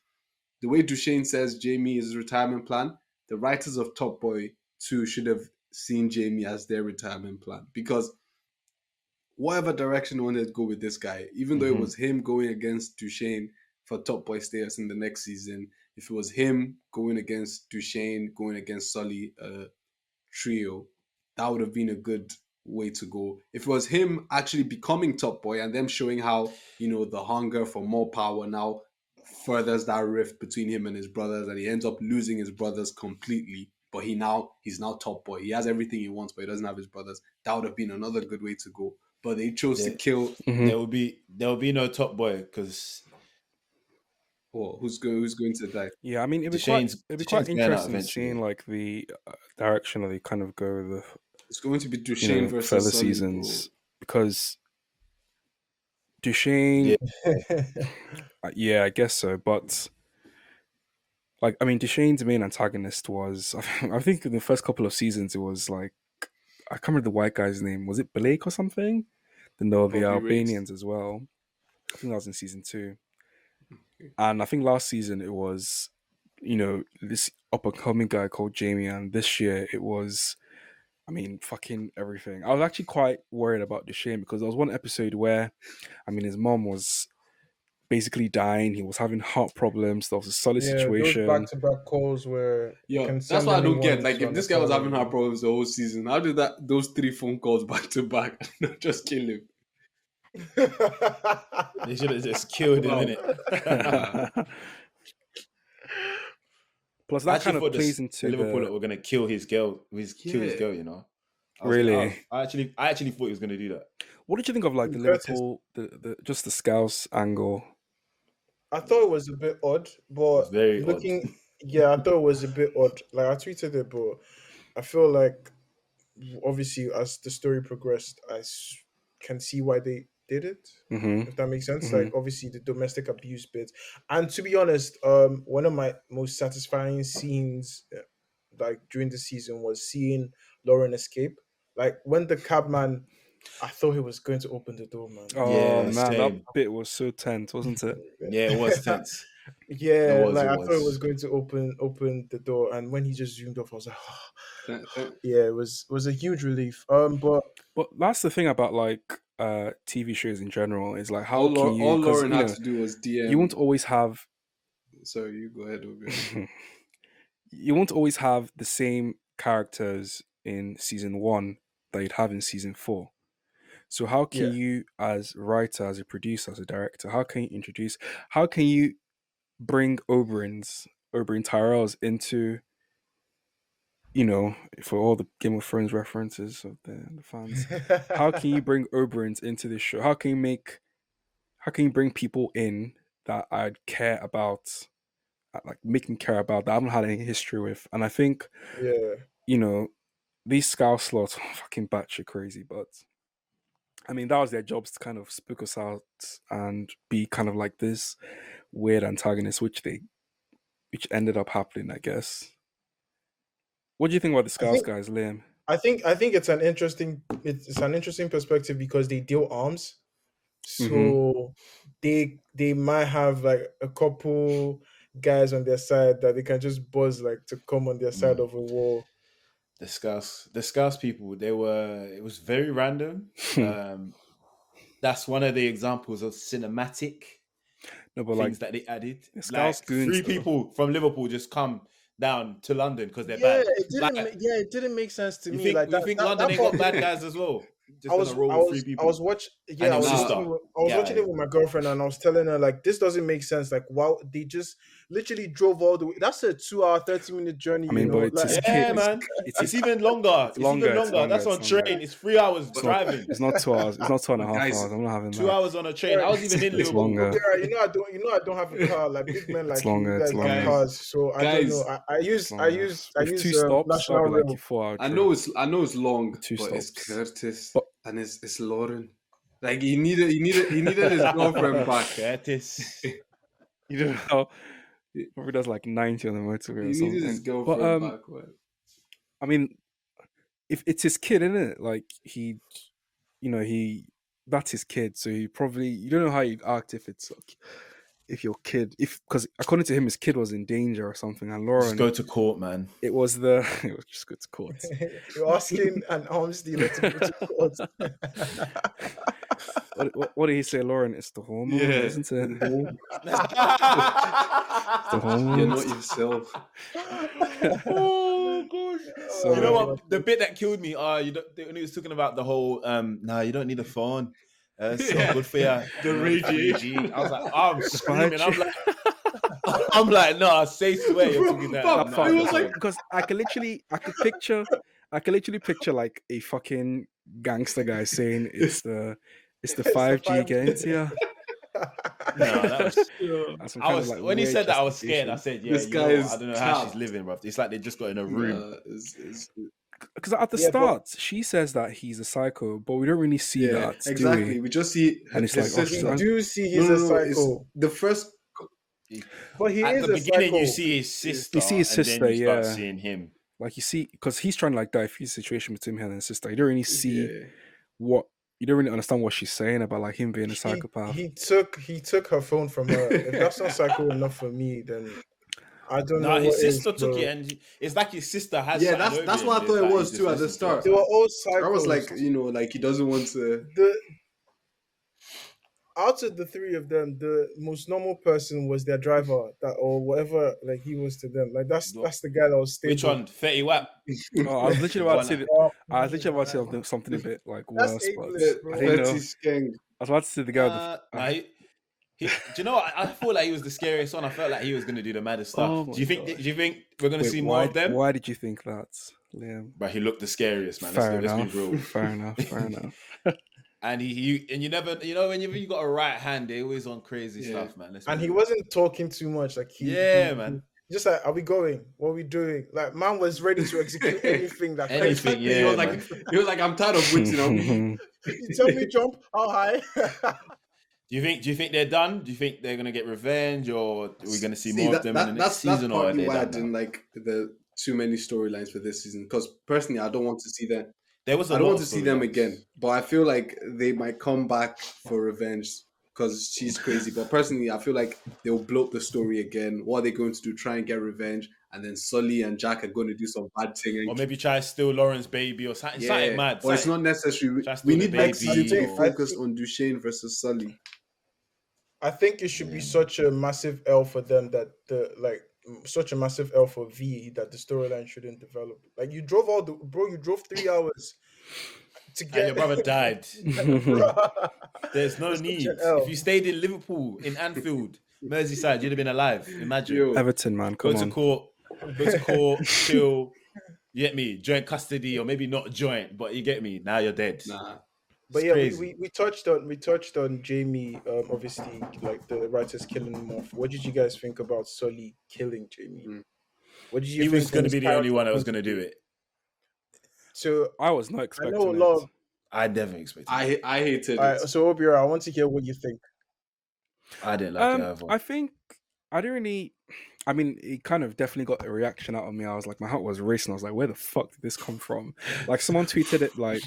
the way Duchesne says Jamie is his retirement plan, the writers of Top Boy 2 should have seen Jamie as their retirement plan. Because whatever direction they wanted to go with this guy, even though it was him going against Duchesne for Top Boy status in the next season, if it was him going against Duchesne, going against Sully, trio, that would have been a good way to go. If it was him actually becoming Top Boy and them showing how, the hunger for more power now furthers that rift between him and his brothers, and he ends up losing his brothers completely. But he's now Top Boy. He has everything he wants, but he doesn't have his brothers. That would have been another good way to go. But they chose to kill. There will be no Top Boy because who's going to die? Yeah, I mean, it'd be quite interesting seeing like the direction that they kind of go with. It's going to be Duchesne versus further Sully, seasons, because Duchesne, yeah, I guess so. But like, I mean, Duchesne's main antagonist was, I think in the first couple of seasons, it was like, I can't remember the white guy's name. Was it Blake or something? Then there were the Albanians as well. I think that was in season 2. And I think last season it was, this up and coming guy called Jamie, and this year it was, I mean, fucking everything. I was actually quite worried about Duchesne because there was one episode where, I mean, his mom was basically dying. He was having heart problems. There was a solid situation. Those back-to-back calls where that's what I don't get. Like, if this guy was having heart problems the whole season, how did those 3 phone calls back to back not just kill him? They should have just killed him, innit? Plus, that kind of plays into Liverpool were going to kill his girl. Kill his girl, Really? I actually thought he was going to do that. What did you think of like the Liverpool, just the Scouse angle? I thought it was a bit odd, but odd. Yeah, I thought it was a bit odd. Like, I tweeted it, but I feel like obviously as the story progressed, I can see why they did it. If that makes sense. Like, obviously the domestic abuse bit, and to be honest, one of my most satisfying scenes, like during the season, was seeing Lauren escape. Like when the cabman, I thought he was going to open the door, man. Oh yeah, man, that bit was so tense, wasn't it? Yeah, it was tense. Yeah, I thought it was going to open the door, and when he just zoomed off, I was like, oh. Yeah, it was a huge relief. But that's the thing about like TV shows in general, is like how all can you? All Lauren had to do was DM. You won't always have. Sorry, you go ahead, Obiora. You won't always have the same characters in season 1 that you'd have in season 4. So how can you, as a writer, as a producer, as a director, how can you bring Oberyn Tyrells into, for all the Game of Thrones references of the fans, how can you bring Oberyn into this show? How can you bring people in that I'd care about, like make me care about, that I haven't had any history with? And I think, these Scouse slots are fucking batshit crazy, but I mean, that was their jobs, to kind of spook us out and be kind of like this weird antagonist, which ended up happening, I guess. What do you think about the Scouse guys, Liam? I think it's an interesting perspective because they deal arms, so they might have like a couple guys on their side that they can just buzz like to come on their side of a wall. The Scouse people, it was very random. That's one of the examples of cinematic things that they added. Like 3 people from Liverpool just come down to London because they're bad. It didn't make sense to me. You think London ain't got bad guys as well? I was watching it with my girlfriend, and I was telling her like, this doesn't make sense. Like, wow, they just literally drove all the way. That's a 2-hour, 30-minute journey. I mean, but man, it's even longer. It's longer. That's on train. It's 3 hours driving. It's not 2 hours. It's not 2.5 hours. I'm not having 2 hours on a train. I was even in Liverpool. I don't have a car. Like big men like you guys have cars, so I don't know. I use 2 stops. National Rail. Like 4 hours. I know it's long, 2 but stops. it's Curtis and it's Lauren. Like he needed his girlfriend back. Curtis. You don't know. He probably does like 90 on the motorway or something. He needed his girlfriend back. I mean, if it's his kid, isn't it? Like he that's his kid, so he probably you don't know how you act if it's like, if your kid because according to him his kid was in danger or something, and Just Lauren go to court, man. it was the it was just go to court. You're asking an arms dealer to go to court. What did he say, Lauren? It's the hormone, isn't it? The hormone. You're not yourself. Oh gosh! So You know what? The bit that killed me. You don't, when he was talking about the whole. Nah, you don't need a phone. It's not good for you. The radiation. I was like, I'm screaming. I'm like, no, I say swear you're talking that. Bro, No, it was like- because I could literally picture like a fucking gangster guy saying it's the 5G gains, yeah. no, that was. That's I was when he said that I was scared. I said, yeah, This you guy know what? is I don't know how she's tapped. living, bro. It's like they just got in a room. because at the Yeah, but- start she says that he's a psycho, but we don't really see Yeah, that. do exactly. we? We just see And it's his like, oh, sister. We do see he's No, a it's psycho, the first. but he At is the a beginning, psycho. you see his sister. You see his and sister, then you start yeah. seeing him. Like you see, because he's trying to like diffuse the situation between him and his sister. You don't really see Yeah. what you don't really understand what she's saying about like him being a psychopath. He took her phone from her. If that's not psycho enough for me, then I don't know. No, his what is, sister took bro. it, and it's like his sister has. Yeah, something that's over what I him. thought It's it like was he too just at the listens to start. They her. were all psychos. I was like, like he doesn't want to. Out of the three of them, the most normal person was their driver, that or whatever, like he was to them. Like that's the guy that was stable. Which one? 30 Watt. Oh, I was literally about to say Oh, I was literally about to say something a bit like That's worse, but ableist, bro. I didn't know. 30 skeng. I was about to say the guy with the Nah, do you know what? I feel like he was the scariest one. I felt like he was going to do the maddest stuff. Oh my do you think we're going to Wait, see more of them? Why did you think that, Liam? But he looked the scariest, man. Fair Let's enough. be real. Fair enough. And you never, whenever you got a right hand, they always on crazy stuff, man. And he wasn't talking too much. Like man. Just like, are we going? What are we doing? Like, man was ready to execute anything that Anything, yeah. He was like, I'm tired of waiting on me. You tell me jump, how high? Do you think they're done? Do you think they're gonna get revenge, or are we gonna see more of them in the next season? That's Or are partly they why I done didn't now? like the too many storylines for this season. Because personally, I don't want to see them. There was I don't want to see them again. But I feel like they might come back for revenge because she's crazy. But personally, I feel like they'll blow up the story again. What are they going to do? Try and get revenge, and then Sully and Jack are going to do some bad thing. Or maybe try to steal Lauren's baby or something. Something mad. But it's not necessary. Try to steal We the need next baby season to be or- focused on Duchesne versus Sully. I think it should be such a massive L for them that such a massive L for V that the storyline shouldn't develop. Like you drove 3 hours to And get your brother died. There's no That's such need. an L. If you stayed in Liverpool, in Anfield, Merseyside, you'd have been alive. Imagine. Yo. Everton, man, Go come to on. court, chill. You get me? Joint custody, or maybe not joint, but you get me. Now you're dead. Nah. But It's yeah, crazy. we touched on Jamie, obviously, like the writers killing him off. What did you guys think about Sully killing Jamie? Mm. What did you He think was going to his be the only character one that was point going to of do view? it. So I was not I expecting know a it. lot of. I never expected it. I hated Alright, it. so Obiora, I want to hear what you think. I didn't like it either. I think I didn't really. I mean, it kind of definitely got a reaction out of me. I was like, my heart was racing. I was like, where the fuck did this come from? Like, someone tweeted it like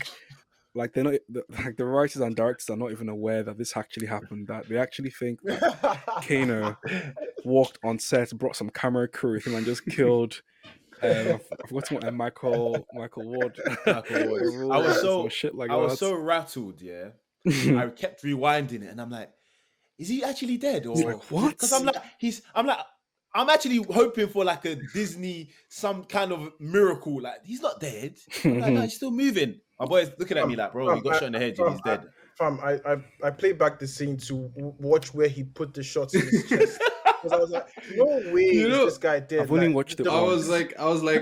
they're not like the writers and directors are not even aware that this actually happened. That they actually think that Kano walked on set, brought some camera crew with him, and just killed. I forgot what Michael Ward. Michael Ward. I was so shit like I was that. so rattled. Yeah, I kept rewinding it, and I'm like, is he actually dead? Or like, what? Because I'm actually hoping for like a Disney, some kind of miracle. Like he's not dead. I'm like, no, he's still moving. My boy's looking at me like, bro, he got shot in the head. He's dead. Fam, I played back the scene to watch where he put the shots in his chest. Because I was like, no way is this guy dead. I've only watched it I was like,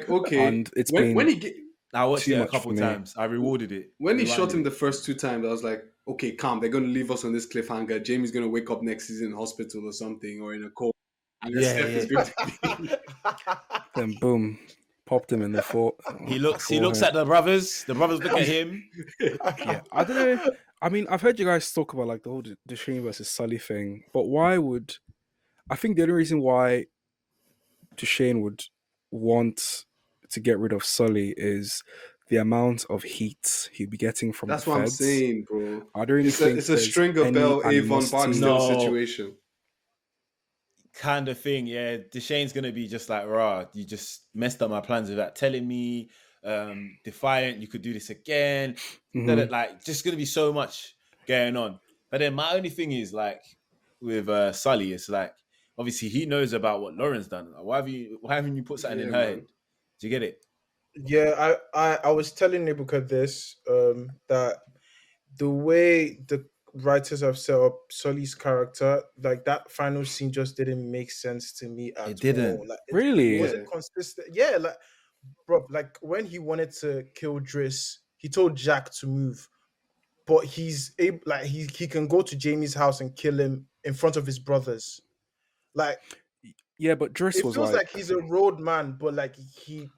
okay. And it's when he I watched too it a much couple for me. times. I rewarded it. when he shot Rewinded him it. the first 2 times, I was like, okay, calm. They're going to leave us on this cliffhanger. Jamie's going to wake up next season in hospital or something, or in a coma. And Yeah, Steph is going to be... then boom, popped him in the foot. He looks at the brothers. The brothers look at him. Yeah, I don't know. I mean, I've heard you guys talk about like the whole Duchesne versus Sully thing, but why would I think the only reason why Duchesne would want to get rid of Sully is the amount of heat he'd be getting from the That's what I'm feds, saying, bro. I don't really It's a think it's a there's Stringer any Bell Avon animosity. Barksdale No. situation. Kind of thing, yeah. Deshane's gonna be just like, rah, you just messed up my plans without telling me. Defiant, you could do this again. Mhm. Like, just gonna be so much going on. But then my only thing is like with Sully, it's like obviously he knows about what Lauren's done. Like, why haven't you put something in Yeah, her man. head? Do you get it? Yeah, I was telling Ebuka this, that the way the writers have set up Sully's character, like that final scene just didn't make sense to me at It didn't. all. Like it Really? wasn't Yeah. consistent. Yeah, like bro, like when he wanted to kill Driss, he told Jack to move, but he's able, like he can go to Jamie's house and kill him in front of his brothers. Like Yeah, but Driss it was feels like, like he's a road man, but like he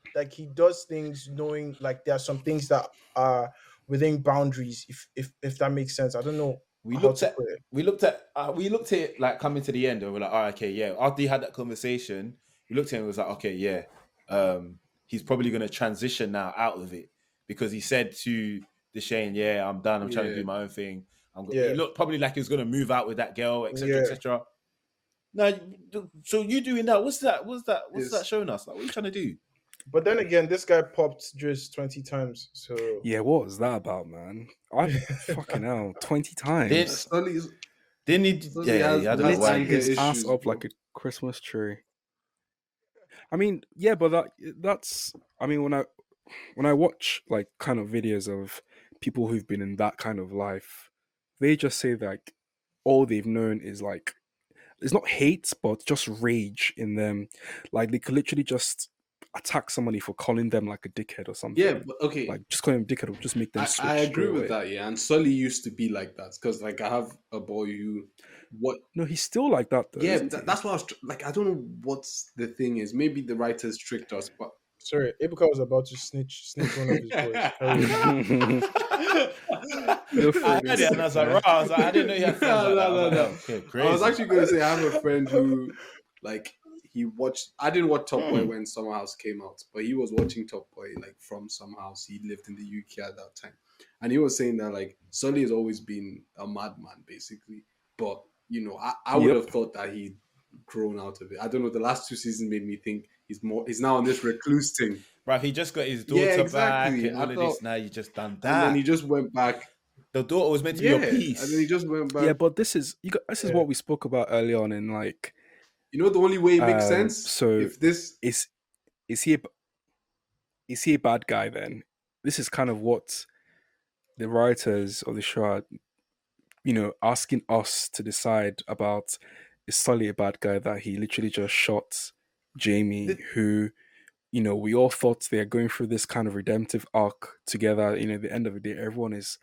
does things knowing like there are some things that are within boundaries. If that makes sense, I don't know we how looked to at put it. we looked at it like coming to the end and we're like, oh, okay, yeah. After he had that conversation, we looked at him and was like, okay, yeah. He's probably gonna transition now out of it because he said to Deshane, yeah, I'm done, I'm trying to do Yeah. my own thing. Yeah. He looked probably like he was gonna move out with that girl, etc. Yeah. etc. Now, so you doing that? What's that It's- showing us? Like, what are you trying to do? But then again, this guy popped Driss 20 times. So yeah, what was that about, man? I fucking hell, 20 times. Sully's Didn't he? Sully Yeah, has- I don't know has why. anger His issues, ass up bro. like a Christmas tree. I mean, yeah, but that's. I mean, when I watch like kind of videos of people who've been in that kind of life, they just say that like, all they've known is like it's not hate, but just rage in them. Like they could literally just attack somebody for calling them like a dickhead or something. Yeah, but okay. Like just calling them dickhead will just make them switch. I agree straight with away. that, yeah. And Sully used to be like that because, like, I have a boy who, what? No, he's still like that though. Yeah, isn't he? that's what I was like. I don't know what the thing is. Maybe the writers tricked us, but sorry, Ebuka was about to snitch one of his boys. Carry on. No I friggin' heard it and I was like, stick, rah, I didn't know you had friends like that. I was like, No. oh, okay, crazy. I was actually going to say I have a friend who, like, he watched. I didn't watch Top Boy when Summer House came out, but he was watching Top Boy like from Summer House. He lived in the UK at that time, and he was saying that like Sully has always been a madman, basically. But you know, I would Yep. have thought that he'd grown out of it. I don't know. The last 2 seasons made me think he's now on this recluse thing. Bruv, he just got his daughter Yeah, exactly. back and I all of thought- this. Now you just done And that. then he just went back. The daughter was meant to be Yeah, your piece. and then he just went back. Yeah, but this is this is what we spoke about early on in like You know, the only way it makes sense. so if this is he a bad guy then? This is kind of what the writers of the show are, asking us to decide about. Is Sully a bad guy that he literally just shot Jamie, who, we all thought they're going through this kind of redemptive arc together. At the end of the day, everyone is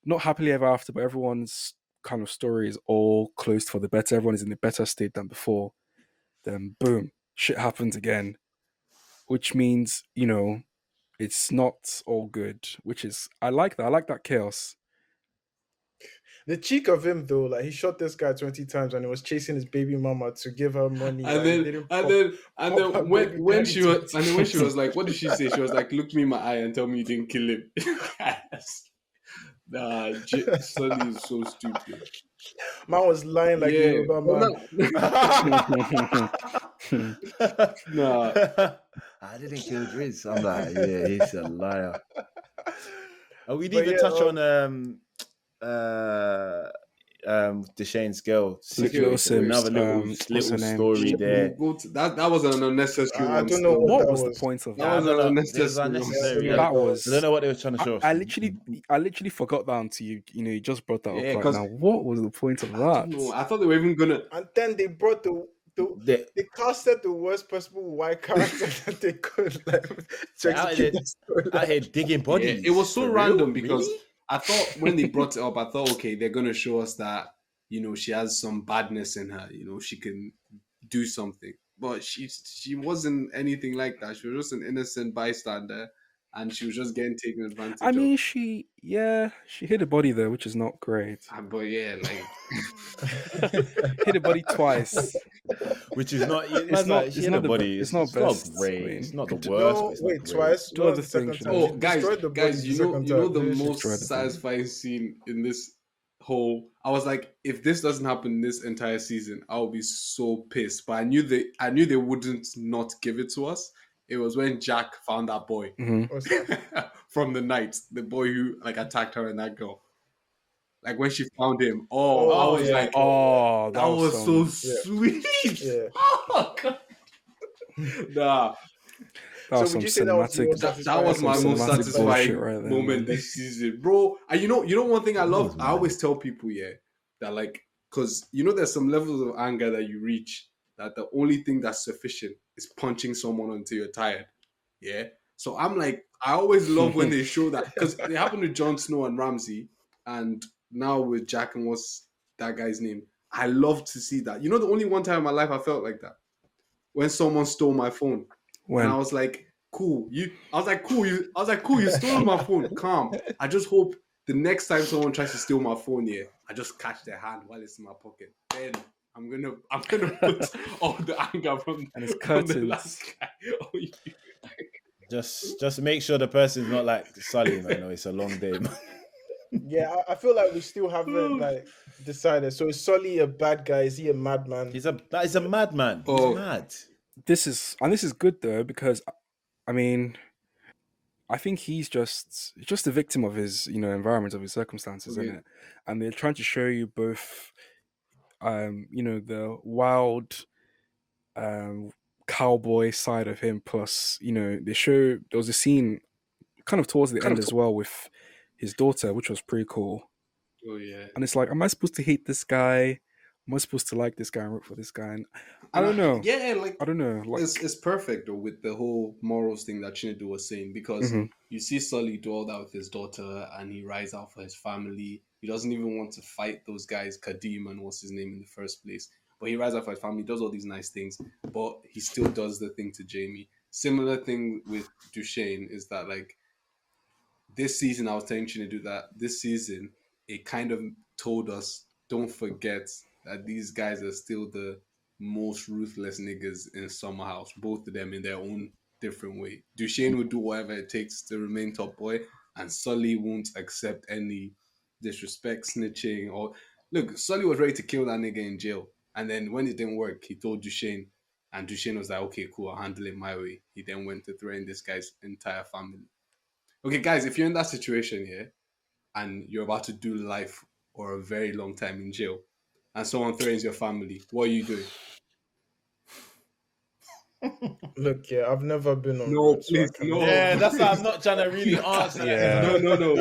not happily ever after, but everyone's kind of story is all closed for the better. Everyone is in a better state than before. Then boom, shit happens again, which means, it's not all good, which is, I like that. I like that chaos. The cheek of him though, like he shot this guy 20 times and he was chasing his baby mama to give her money. and like, he then didn't and pop- then pop her when baby when daddy she was 20 and then when she times. was like, what did she say? She was like, look me in my eye and tell me you didn't kill him. Nah, Sully is so stupid. Man was lying like a Yoruba man. Nah. I didn't kill Driz. I'm like, yeah, he's a liar. Oh, we But didn't even yeah, touch on Deshane's girl. Little situation. Sims, Another what's little her name? story there. We'll go to, that was an unnecessary I one. don't know still. what What that was the was. point of That that? was I an don't know. It unnecessary was one. unnecessary. Yeah, That was. I don't know what they were trying to show us. I literally forgot that until you just brought that Yeah, up right 'cause- now. What was the point of I that? don't know. I thought they were even gonna. And then they brought they casted the worst possible white character that they could to Out execute here- the story. Out here digging bodies. Yeah, it was so For random real? because Really? I thought when they brought it up, I thought, okay, they're gonna show us that she has some badness in her. She can do something, but she wasn't anything like that. She was just an innocent bystander, and she was just getting taken advantage I of. mean, she hit a body there, which is not great. But yeah, like Hit a body twice. which is not. It's Man's not. like, she It's had a not the. body. It's not It's not best. I great. It's mean, not the worst, but No, it's not wait, great. twice. do What was other the second things. time? You She Oh, guys, destroyed the body guys, the second you know time, the didn't she? most Destroyed the body. satisfying scene in this whole. I was like, if this doesn't happen this entire season, I'll be so pissed. But I knew they wouldn't not give it to us. It was when Jack found that boy hmm What's that? from the night, the boy who like attacked her and that girl. Like when she found him, oh, I Oh, was yeah, like, okay, yeah, Oh, that that was was so some. yeah, sweet. yeah. Oh god, nah, That So was would some you say that was the most cinematic. that satisfying was Some my episode of most the cinematic season? bullshit satisfying right there, moment man. this season, bro. And you know one thing I That love. was I mad. always tell people, yeah, that like, because there's some levels of anger that you reach that the only thing that's sufficient is punching someone until you're tired. Yeah. So I'm like, I always love when they show that because it happened with Jon Snow and Ramsay, and now with Jack and what's that guy's name. I love to see that. You know, the only one time in my life I felt like that when someone stole my phone, and I When was like, "Cool, you." I was like, "Cool, you." I was like, "Cool, you stole my phone. Calm." I just hope the next time someone tries to steal my phone, yeah, I just catch their hand while it's in my pocket. Then I'm gonna put all the anger and it's from the curtains. last guy on you. Just make sure the person's not like Sully, man, or it's a long day, man. Yeah, I feel like we still haven't like decided. So is Sully a bad guy? Is he a madman? He's a madman. He's Oh, mad. This is good though because I mean I think he's just a victim of his environment, of his circumstances, isn't okay. it? And they're trying to show you both the wild um cowboy side of him, plus they show there was a scene kind of towards the end as well with his daughter, which was pretty cool. Oh yeah. And it's like, am I supposed to hate this guy? Am I supposed to like this guy and root for this guy? And I don't know. Yeah, like I don't know. it's perfect though with the whole morals thing that Chinedu was saying because Mhm. you see Sully do all that with his daughter and he rides out for his family. He doesn't even want to fight those guys, Kadim and what's his name in the first place. But he rides out for his family, does all these nice things, but he still does the thing to Jamie. Similar thing with Duchesne is that like this season, I was telling Chinedu that this season it kind of told us don't forget that these guys are still the most ruthless niggas in Summer House, both of them in their own different way. Duchesne will do whatever it takes to remain top boy, and Sully won't accept any disrespect, snitching, or look. Sully was ready to kill that nigga in jail, and then when it didn't work, he told Duchesne, and Duchesne was like, "Okay, cool, I'll handle it my way." He then went to threaten this guy's entire family. Okay, guys, if you're in that situation here and you're about to do life or a very long time in jail, and someone threatens your family, what are you doing? Look, yeah, I've never been on No, road, so I please, cannot. no, Yeah, that's why I'm please. not trying to really answer that. Yeah. No, no, no.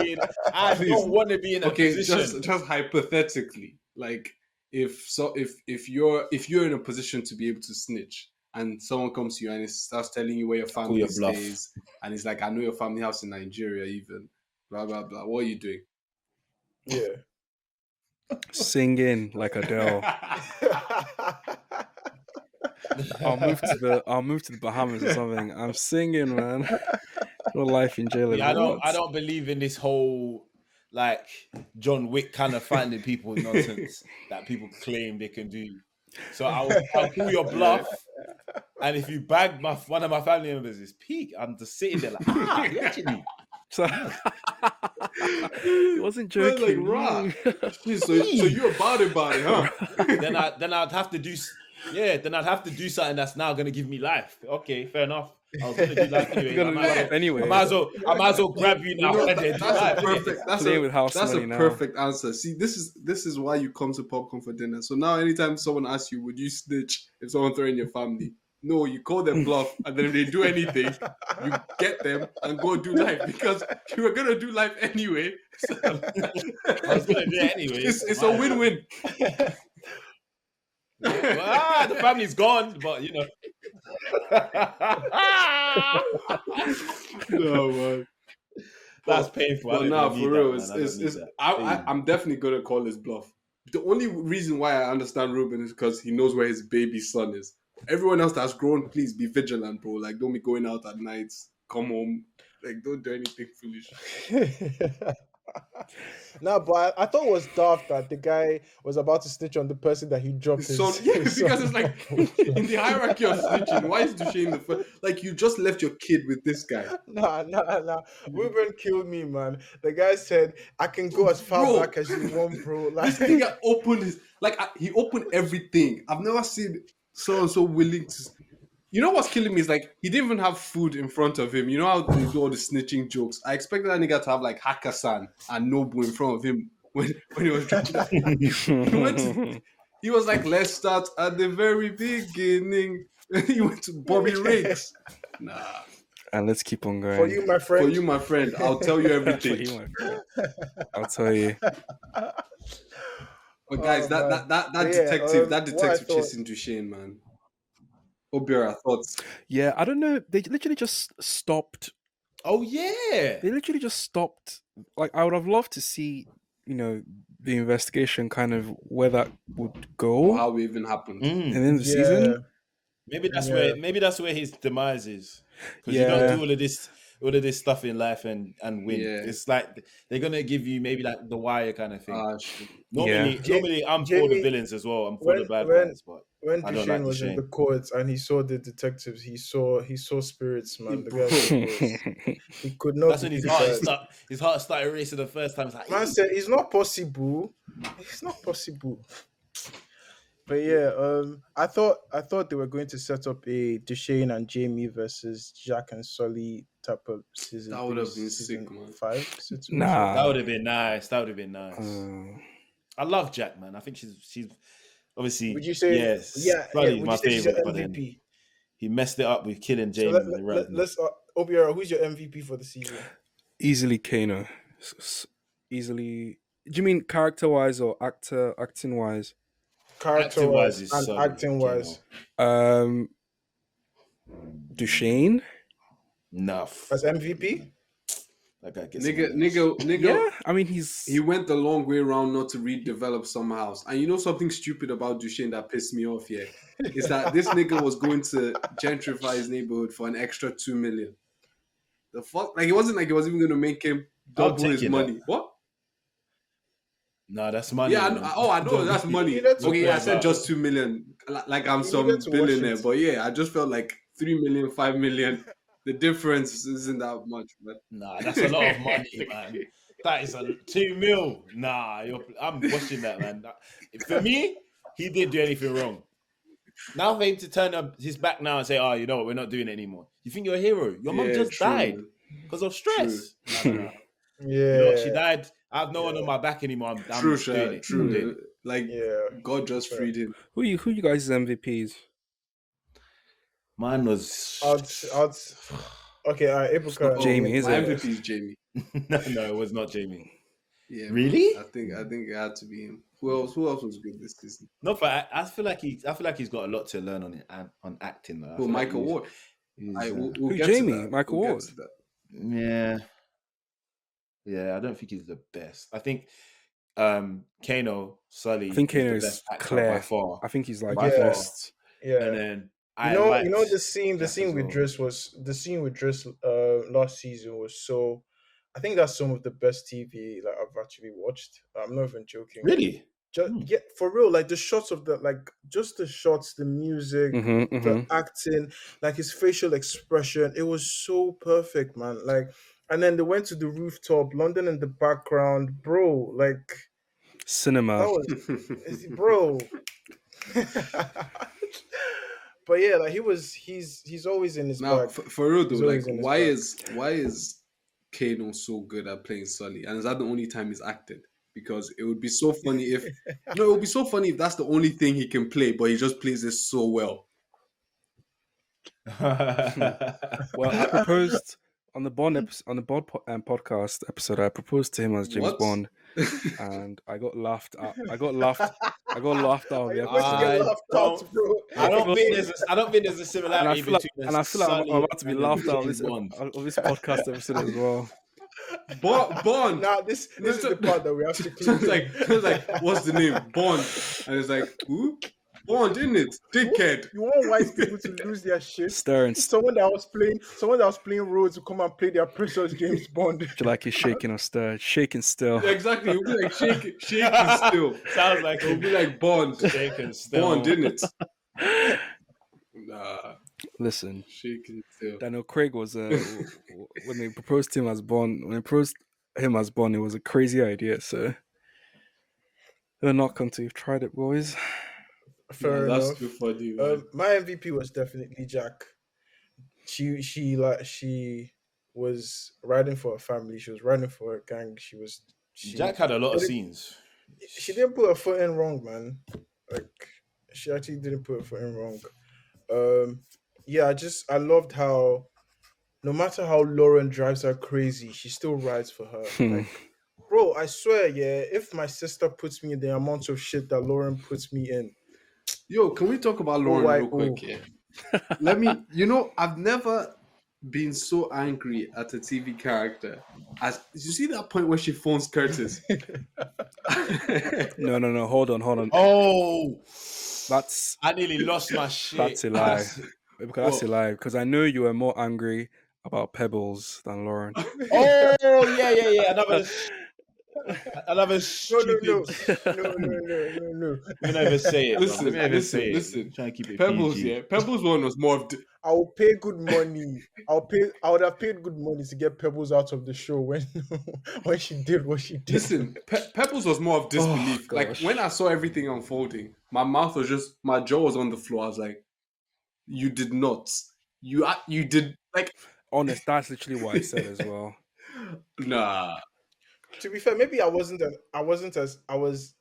I Please. don't want to be in a Okay, position. just hypothetically, like if you're in a position to be able to snitch, and someone comes to you and it starts telling you where your family your bluff. stays, and it's like, I know your family house in Nigeria, even blah blah blah. What are you doing? Yeah. Singing like Adele. I'll move to the Bahamas or something. I'm singing, man. Your life in jail is Yeah, I what? don't believe in this whole like John Wick kind of finding people nonsense that people claim they can do. So I'll call your bluff, and if you bag one of my family members is peak, I'm just sitting there like he actually. So he wasn't joking. Like, rah. Jeez, so you're about it, huh? then I'd have to do then I'd have to do something that's now going to give me life. Okay, fair enough. I was going to do life anyway. You're gonna do life anyway. I might as well grab you now. That's a perfect. Play with house That's money a now. perfect answer. See, this is why you come to popcorn for dinner. So now, anytime someone asks you, would you snitch if someone threatens your family? No, you call them bluff, and then if they do anything, you get them and go do life because you were gonna do life anyway. So I was going to do it anyway. it's a win-win. The family's gone, but you know. No man. That's painful. But nah, for real, I'm I'm definitely gonna call this bluff. The only reason why I understand Ruben is because he knows where his baby son is. Everyone else that's grown, please be vigilant, bro. Like, don't be going out at nights. Come home. Like, don't do anything foolish. No, but I thought it was daft that the guy was about to snitch on the person that he dropped His son, his, yeah, his because son it's like bullshit. in the hierarchy of snitching, why is Duchesne the first? Like, you just left your kid with this guy, Nah. Ruben killed me, man. The guy said, I can go as far bro. back as you want, bro. This Like, nigga opened his he opened everything. I've never seen someone so willing to. You know what's killing me is like he didn't even have food in front of him. You know how they do all the snitching jokes. I expected that nigga to have like Hakkasan and Nobu in front of him when he was dropping that. He went to. He was like, let's start at the very beginning. He went to Bobby Riggs. Nah, And let's keep on for going. you, my for friend. you, my friend, I'll tell you For everything. you, my friend. I'll tell you. But guys, Oh, that man. that that, But that yeah, detective, that what I detective thought, chasing Duchesne, man. Obiora thoughts. Yeah, I don't know. They literally just stopped. Oh yeah. They literally just stopped. Like, I would have loved to see, the investigation kind of where that would Or go. how it even happened. And then the yeah, season. Maybe that's Yeah. where his demise is. Because Yeah. you don't do all of this stuff in life and win. Yeah. It's like they're gonna give you maybe like the wire kind of thing. Shit. Normally I'm for the Jamie, villains as well. I'm for the bad when guys, but when I don't Duchesne like was in the Duchesne. courts and he saw the detectives, he saw spirits, man. The Bro. guy saw ghosts. He could not That's when defeat that. his heart started racing the first time. It's like, Man said it's not possible. It's not possible. But yeah, I thought they were going to set up a Duchesne and Jamie versus Jack and Sully type of season. That I would think have been it's season sick, man. 5 situation. Nah. that would have been nice. Uh, I love Jack, man. I think she's obviously Would you say? yes. Yeah. Sully's Would my you say she's your favorite, but then MVP? he messed it up with killing So Jamie. when he ran. let's Obiora, who's your MVP for the season? easily Kano. Easily. Do you mean character-wise or acting-wise? Character Acting-wise wise is and Sully, acting wise. Duchesne. Enough. As MVP? That guy gets Nigga. Yeah, I mean He went the long way around not to redevelop some house. And you know something stupid about Duchesne that pissed me off here? Is that this nigga was going to gentrify his neighborhood for an extra 2 million. The fuck? Like, it wasn't like it was even going to make him I'll double take his it, money. What? No, that's money. Yeah, man. I know that's money. needed to Okay, worry I said about just 2 million. Like I'm He some needed to watch billionaire. it. But yeah, I just felt like 3 million, 5 million. The difference isn't that much, man. Nah, that's a lot of money, man. That is a 2 mil. Nah, I'm watching that, man. For me, he didn't do anything wrong. Now for him to turn up his back now and say, "Oh, you know what? We're not doing it anymore." You think you're a hero? Your mum Yeah, just true, died man. because of stress. No. Yeah. You know what? She died. I have no one on my back anymore. I'm True, just doing it. true. I'm doing it. Like, Yeah. God just freed him. Who you guys' MVPs? Mine was Okay, all right, Ebuka. Jamie, is my it? MVP is Jamie. no, it was not Jamie. Yeah, Really? man. I think it had to be him. Who else was good this season? No, but I feel like he's got a lot to learn on acting. Though. I Well, feel like Michael he's- Ward. he's, We'll Who, get Jamie? to that. Michael We'll Ward? get to that. yeah. I don't think he's the best. I think Kano, Sully. I think is Kano the is best actor Claire. by far. I think he's like By the far. best. Yeah. And then You know the scene Jack as with well. Driss was last season was so. I think that's some of the best TV like I've actually watched. I'm not even joking. Really? Just yeah, for real. Like the shots of just the shots, the music, the acting, like his facial expression. It was so perfect, man. Like, and then they went to the rooftop, London in the background, bro. Like Cinema. that was, bro. But yeah, like he's always in his Now, bag. for real though, He's like always in his why is Kano so good at playing Sully? And is that the only time he's acted? Because it would be so funny if it would be so funny if that's the only thing he can play, but he just plays it so well. Well, I proposed on the Bond podcast episode. I proposed to him as James What? Bond, and I got laughed at. I got laughed out of the You're going to episode. get laughed out, bro. I don't think there's a similarity between. And I feel like I'm about to be laughed out of this podcast episode as well. Bond. Nah, this is the part that we have to So clean. it's like, what's the name? Bond. And it's like, who? Bond, didn't it? Dickhead. You want white people to lose their shit? Stirring. Someone that was playing Rhodes to come and play their precious James Bond. Like he's shaking or stirred, shaking still. Exactly. He'll be like shaking still. Sounds like He'll be like Bond. shaking still. Bond, didn't it? Nah, Listen, shaking still. Daniel Craig was when they proposed him as Bond. When they proposed him as Bond, it was a crazy idea. So they're not going to. You've tried it, boys. Fair That's enough. too funny, man. My MVP was definitely Jack. She was riding for a family. She was riding for a gang. Jack had a lot of scenes. She didn't put her foot in wrong, man. Like she actually didn't put her foot in wrong. Yeah, I loved how no matter how Lauren drives her crazy, she still rides for her. Like, bro, I swear, yeah, if my sister puts me in the amount of shit that Lauren puts me in. Yo, can we talk about Lauren real quick? Yeah. Let me. I've never been so angry at a TV character as you see that point where she phones Curtis. No. Hold on. Oh, That's I nearly lost my shit. that's a lie. That's a lie. Because I know you were more angry about Pebbles than Lauren. Oh yeah. Another stupid. No. Let me never say it. Listen, Let me never say listen. it. I'm trying to keep it Pebbles, PG. yeah. Pebbles one was more of. I will pay good money. I would have paid good money to get Pebbles out of the show when she did what she did. Listen, Pebbles was more of disbelief. Like gosh. when I saw everything unfolding, my jaw was on the floor. I was like, "You did not. You did like." Honest, that's literally what I said as well. Nah. To be fair, maybe I was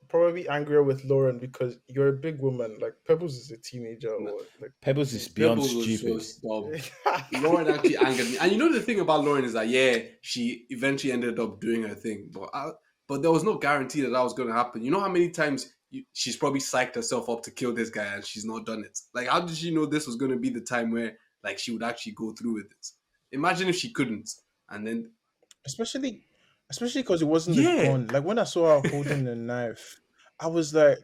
probably angrier with Lauren because you're a big woman. Like Pebbles is a teenager, or like Pebbles is beyond Pebbles stupid. was so dumb. Lauren actually angered me, and you know the thing about Lauren is that she eventually ended up doing her thing, but there was no guarantee that was going to happen. You know how many times she's probably psyched herself up to kill this guy and she's not done it. Like, how did she know this was going to be the time where like she would actually go through with it? Imagine if she couldn't, and then especially because it wasn't a gun. Like when I saw her holding a knife, I was like,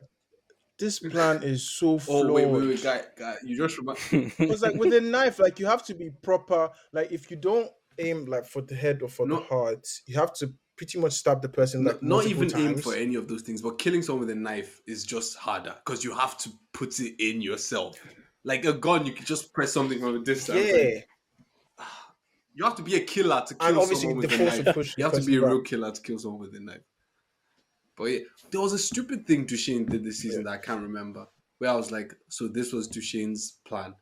this plan is so flawed. Oh wait, guy, you just remember. Because like with a knife, like you have to be proper. Like if you don't aim like for the head or for the heart, you have to pretty much stab the person. Like not even times. aim for any of those things, but killing someone with a knife is just harder because you have to put it in yourself. Like a gun, you can just press something from a distance. Yeah. Like, you have to be a killer to kill someone with a knife. You have to be a real killer to kill someone with a knife. But yeah, there was a stupid thing Duchesne did this season that I can't remember. Where I was like, so this was Duchesne's plan.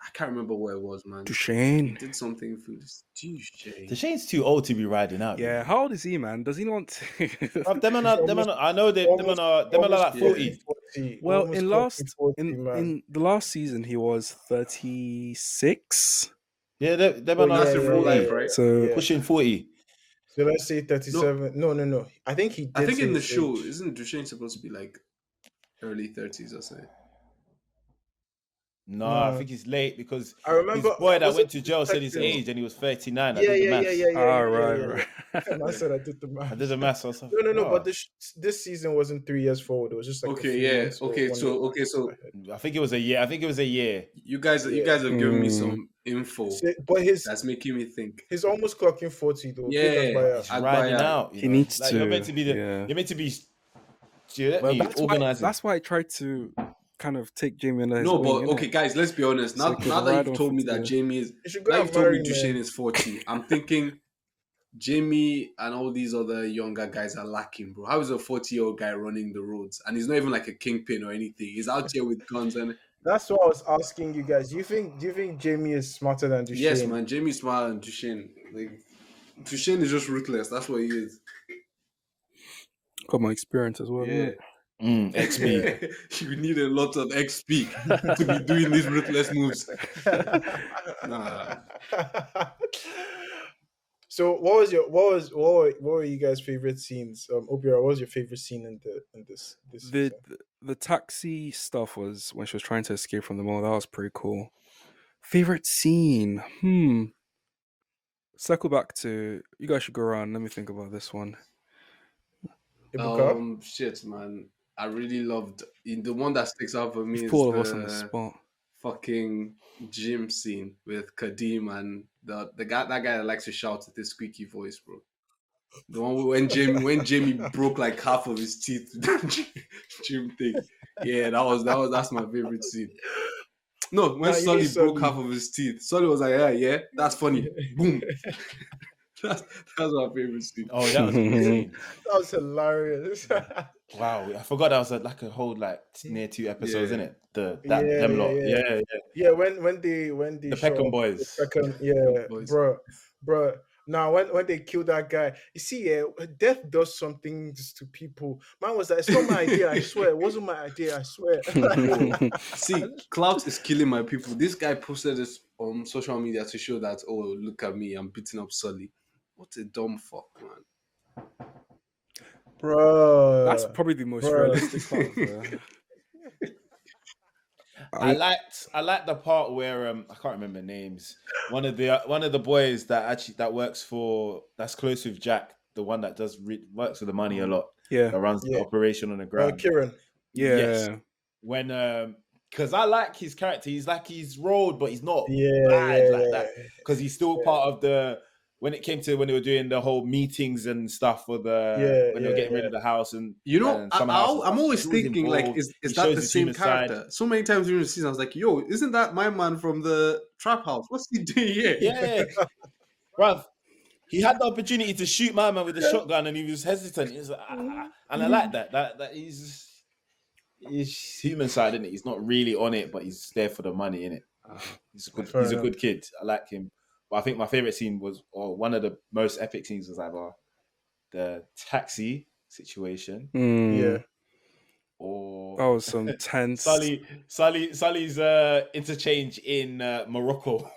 I can't remember where it was, man. Duchesne. He did something for this. Duchesne's too old to be riding out. Yeah, how old is he, man? Does he want to... I know them are like 40. Well, in the last season, he was 36. Yeah, them are that's in real life, right? So pushing 40. So let's say 37. No. I think he did. I think in the show, isn't Duchesne supposed to be like early 30s or something? No, I think he's late because I remember his boy that went to jail said his age and he was 39. Right. And I said I did the math. I did the math. So no. But this season wasn't 3 years forward. It was just like So I think it was a year. You guys have given me some info that's making me think. He's almost clocking 40 though. Yeah, he's riding out. He needs to. You're meant to be you're meant to be. Organizing. That's why I tried to kind of take Jamie under his wing, okay, guys, let's be honest. Now that you've told me that Jamie is, now you've told me Duchesne is 40, I'm thinking Jamie and all these other younger guys are lacking, bro. How is a 40-year-old guy running the roads? And he's not even like a kingpin or anything. He's out here with guns and. That's what I was asking you guys. Do you think Jamie is smarter than Duchesne? Yes, man. Jamie's smarter than Duchesne. Like Duchesne is just ruthless. That's what he is. Got my experience as well. Yeah. XP. You need a lot of XP to be doing these ruthless moves. Nah. So what were you guys' favorite scenes? Obiora, what was your favorite scene in this season? The taxi stuff was when she was trying to escape from the mall. That was pretty cool. Favorite scene? Circle back to, you guys should go around. Let me think about this one. Ebuka? Shit, man. I really loved the one that sticks out for me You've put is all of us on the the spot. fucking gym scene with Kadeem and the guy that guy that likes to shout with his squeaky voice, bro. The one when Jamie broke like half of his teeth with that gym thing. Yeah, that's my favorite scene. No, when Now you mean Sully broke half Sully? of his teeth, Sully was like, "Yeah, yeah, that's funny." Boom. that's that's my favorite scene. Oh, that was a good scene. That was hilarious. Wow, I forgot that was like a whole like near 2 episodes, Yeah. isn't it? Yeah, Them yeah, lot. yeah. Yeah. Yeah, when they The show Peckham up, the boys. second, yeah, Boys. bro. Now when they kill that guy, you see, yeah, death does some things to people. Man was like, it's not my idea, I swear, it wasn't my idea, I swear. Bro, see, clout is killing my people. This guy posted this on social media to show that, oh, look at me, I'm beating up Sully. What a dumb fuck, man. Bro, That's probably the most realistic part of the. I liked the part where I can't remember names. One of the boys that works that's close with Jack, the one that works with the money a lot. Yeah. That runs the Yeah. operation on the ground. Kieran. Yes. Yeah. When because I like his character. He's like he's rolled, but he's not Yeah, bad like yeah. that. Because he's still part of the when they were doing the whole meetings and stuff for when they were getting rid of the house and You know, and some houses, I'm always he was thinking, like, involved. is He that shows the his same human side. character? So many times during the season, I was like, yo, isn't that my man from the trap house? What's he doing here? Yeah, bruv. He had the opportunity to shoot my man with a shotgun, and he was hesitant. He was like, and I like that. That he's human side, isn't it? He's not really on it, but he's there for the money, innit? He's a good kid. I like him. But I think my favorite scene or one of the most epic scenes was either the taxi situation Yeah. or That was some tense. Sully's interchange in Morocco.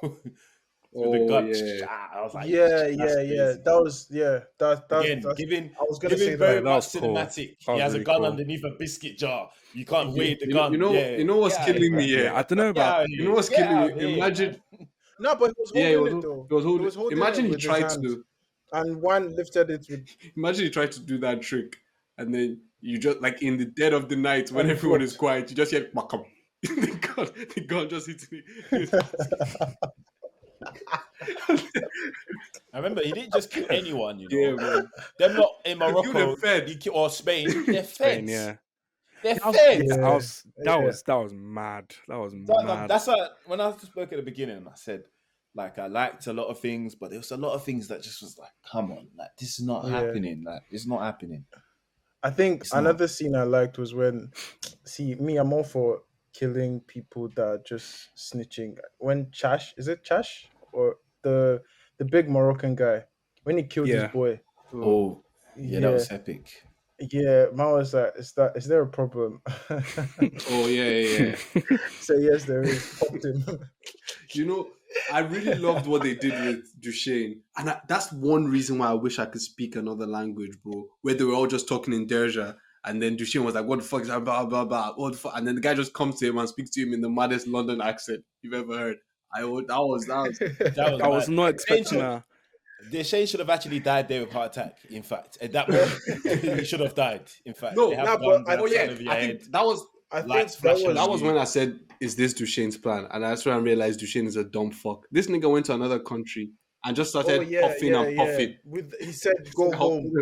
With the gun. Yeah. I was like, Yeah. crazy. That was Again, that's giving I was gonna say very that. That much was cool. cinematic. That He was has a really gun cool. underneath a biscuit jar. You can't wave the You gun. know what's killing me? Yeah, I don't know Get out about. of You here. know what's Get killing out of me? here, Imagine, man. No, but he was yeah, holding it though. he was holding. He was holding Imagine it he with his tried hand, to. and one lifted it with Imagine he tried to do that trick, and then you just like in the dead of the night when And everyone flopped. is quiet, you just hear "Makam." the gun just hitting it. I remember he didn't just kill anyone, you know. Yeah, man. Them not in killed Morocco a Fed. or Spain. They're Spain, feds. yeah. They're That was, feds. that was mad. That was mad. That's why when I spoke at the beginning, I said like I liked a lot of things, but there was a lot of things that just was like, come on, like this is not happening. Like it's not happening. I think It's not. another scene I liked was when, see, me, I'm all for killing people that are just snitching. When is it Chash or the big Moroccan guy when he killed his Yeah. boy? Oh, yeah, that was epic. Yeah, man was like, is there a problem? Oh yeah. So yes, there is. Popped him. You know, I really loved what they did with Duchesne, and that's one reason why I wish I could speak another language, bro. Where they were all just talking in Derja, and then Duchesne was like, "What the fuck is that? Blah blah blah. What the fuck?" And then the guy just comes to him and speaks to him in the maddest London accent you've ever heard. That was I was not expecting that. The Shane should have actually died there with heart attack. In fact, at that moment, he should have died. In fact, No, they have nah, guns but- outside of your I head. think that was I think Lights that flashing. was that was when I said, "Is this Duchesne's plan?" And that's when I realized Duchesne is a dumb fuck. This nigga went to another country and just started puffing and puffing. He said, "Go home."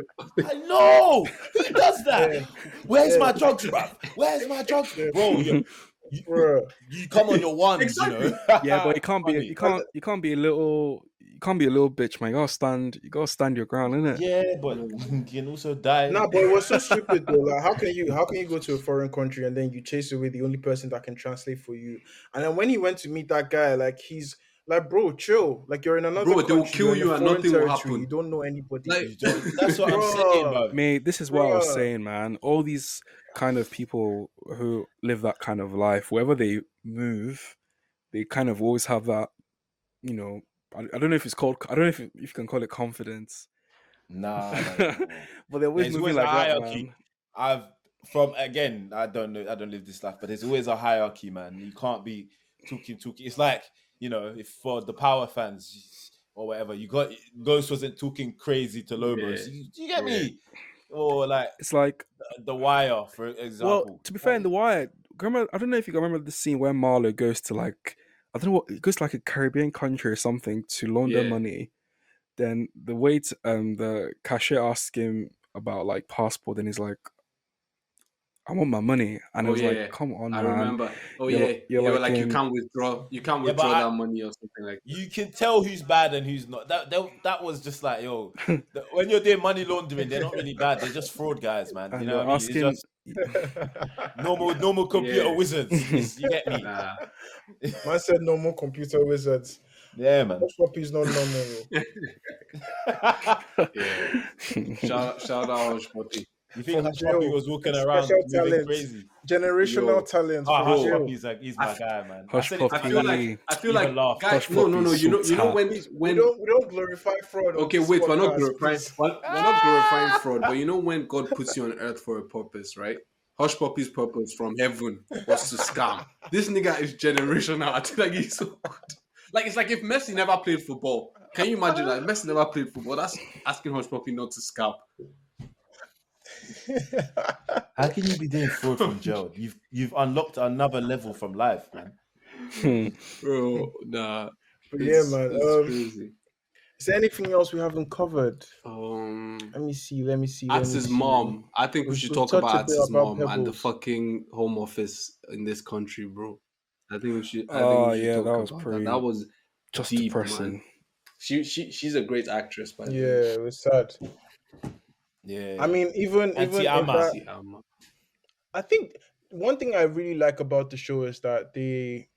I know. Who does that? Yeah. Where's Yeah. my drugs, bro? Where's my drugs, bro? Bruh. You come on your ones, Exactly. you know. Yeah, but you can't be Funny. you can't be a little bitch, man. You gotta stand your ground, innit? Yeah, but you can also die. Nah, but it was so stupid though. Like, how can you go to a foreign country and then you chase away the only person that can translate for you? And then when he went to meet that guy, like he's like, bro, chill. Like you're in another Bro, country, they will kill you're in a you and foreign nothing will territory, happen. You don't know anybody. Like, That's what I'm saying, bro. Mate, this is what I was Bruh. saying, man. All these kind of people who live that kind of life, wherever they move, they kind of always have that, you know, I don't know if it's called, I don't know if you can call it confidence. Nah. But they're always There's moving always like a that, hierarchy. man. I don't know, I don't live this life, but there's always a hierarchy, man. You can't be talking. It's like, you know, if for the Power fans or whatever, you got Ghost wasn't talking crazy to Lobos. Yeah. You get me? or like It's like, The Wire, for well, example. to be fair, in The Wire, remember, I don't know if you remember the scene where Marlo goes to like, I don't know what, it goes to like a Caribbean country or something to launder Yeah. money. Then the cashier asks him about like passport, and he's like, "I want my money," and it Oh was like, yeah, "Come on, I man, remember. Oh yeah, you're they were like like, in." you can't Yeah, but withdraw that money or something like that. you can tell who's bad and who's not. That was just like, yo, when you're doing money laundering, they're not really bad. They're just fraud guys, man. You And know they're what I mean? It's asking, just normal computer Yeah, wizards. You get me? nah. Man said no more computer wizards. Yeah, man. HUSHPUPPI is not normal. Yeah. Shout out Hush Puppy. You think From Hush Puppy jail. was walking around Special moving talent. crazy? Generational Yo, talent Ah, from Hush bro, jail. Puppy's like he's I, my f- guy, man. I "Hush said it to I my feel dad. like puppy, I feel Even like laughed. guy. hush No, no, puppy, no. You know sultan." Please, we when. don't glorify fraud on Okay, this wait. podcast, please. We're not glorifying fraud, but you know when God puts you on earth for a purpose, right? Hush Puppy's purpose from heaven was to scam. This nigga is generational. I think like he's so good. Like it's like if Messi never played football. Can you imagine that? If Messi never played football, that's asking Hush Puppy not to scam. How can you be doing fraud from jail? You've unlocked another level from life, man. Bro, nah. But yeah, man. It's crazy. Is there anything else we haven't covered? Um Let me see. Let me see. Let me Atz's see. mom. I think we should We've talk touched a about bit Atz's about mom and the Pebbles. fucking home office in this country, bro. I think Oh we should yeah, that talk was about that. pretty That was just deep, man. depressing. She's a great actress, by the way. Yeah, it was sad. Yeah. I mean, even Auntie in Amma. that, I think one thing I really like about the show is that they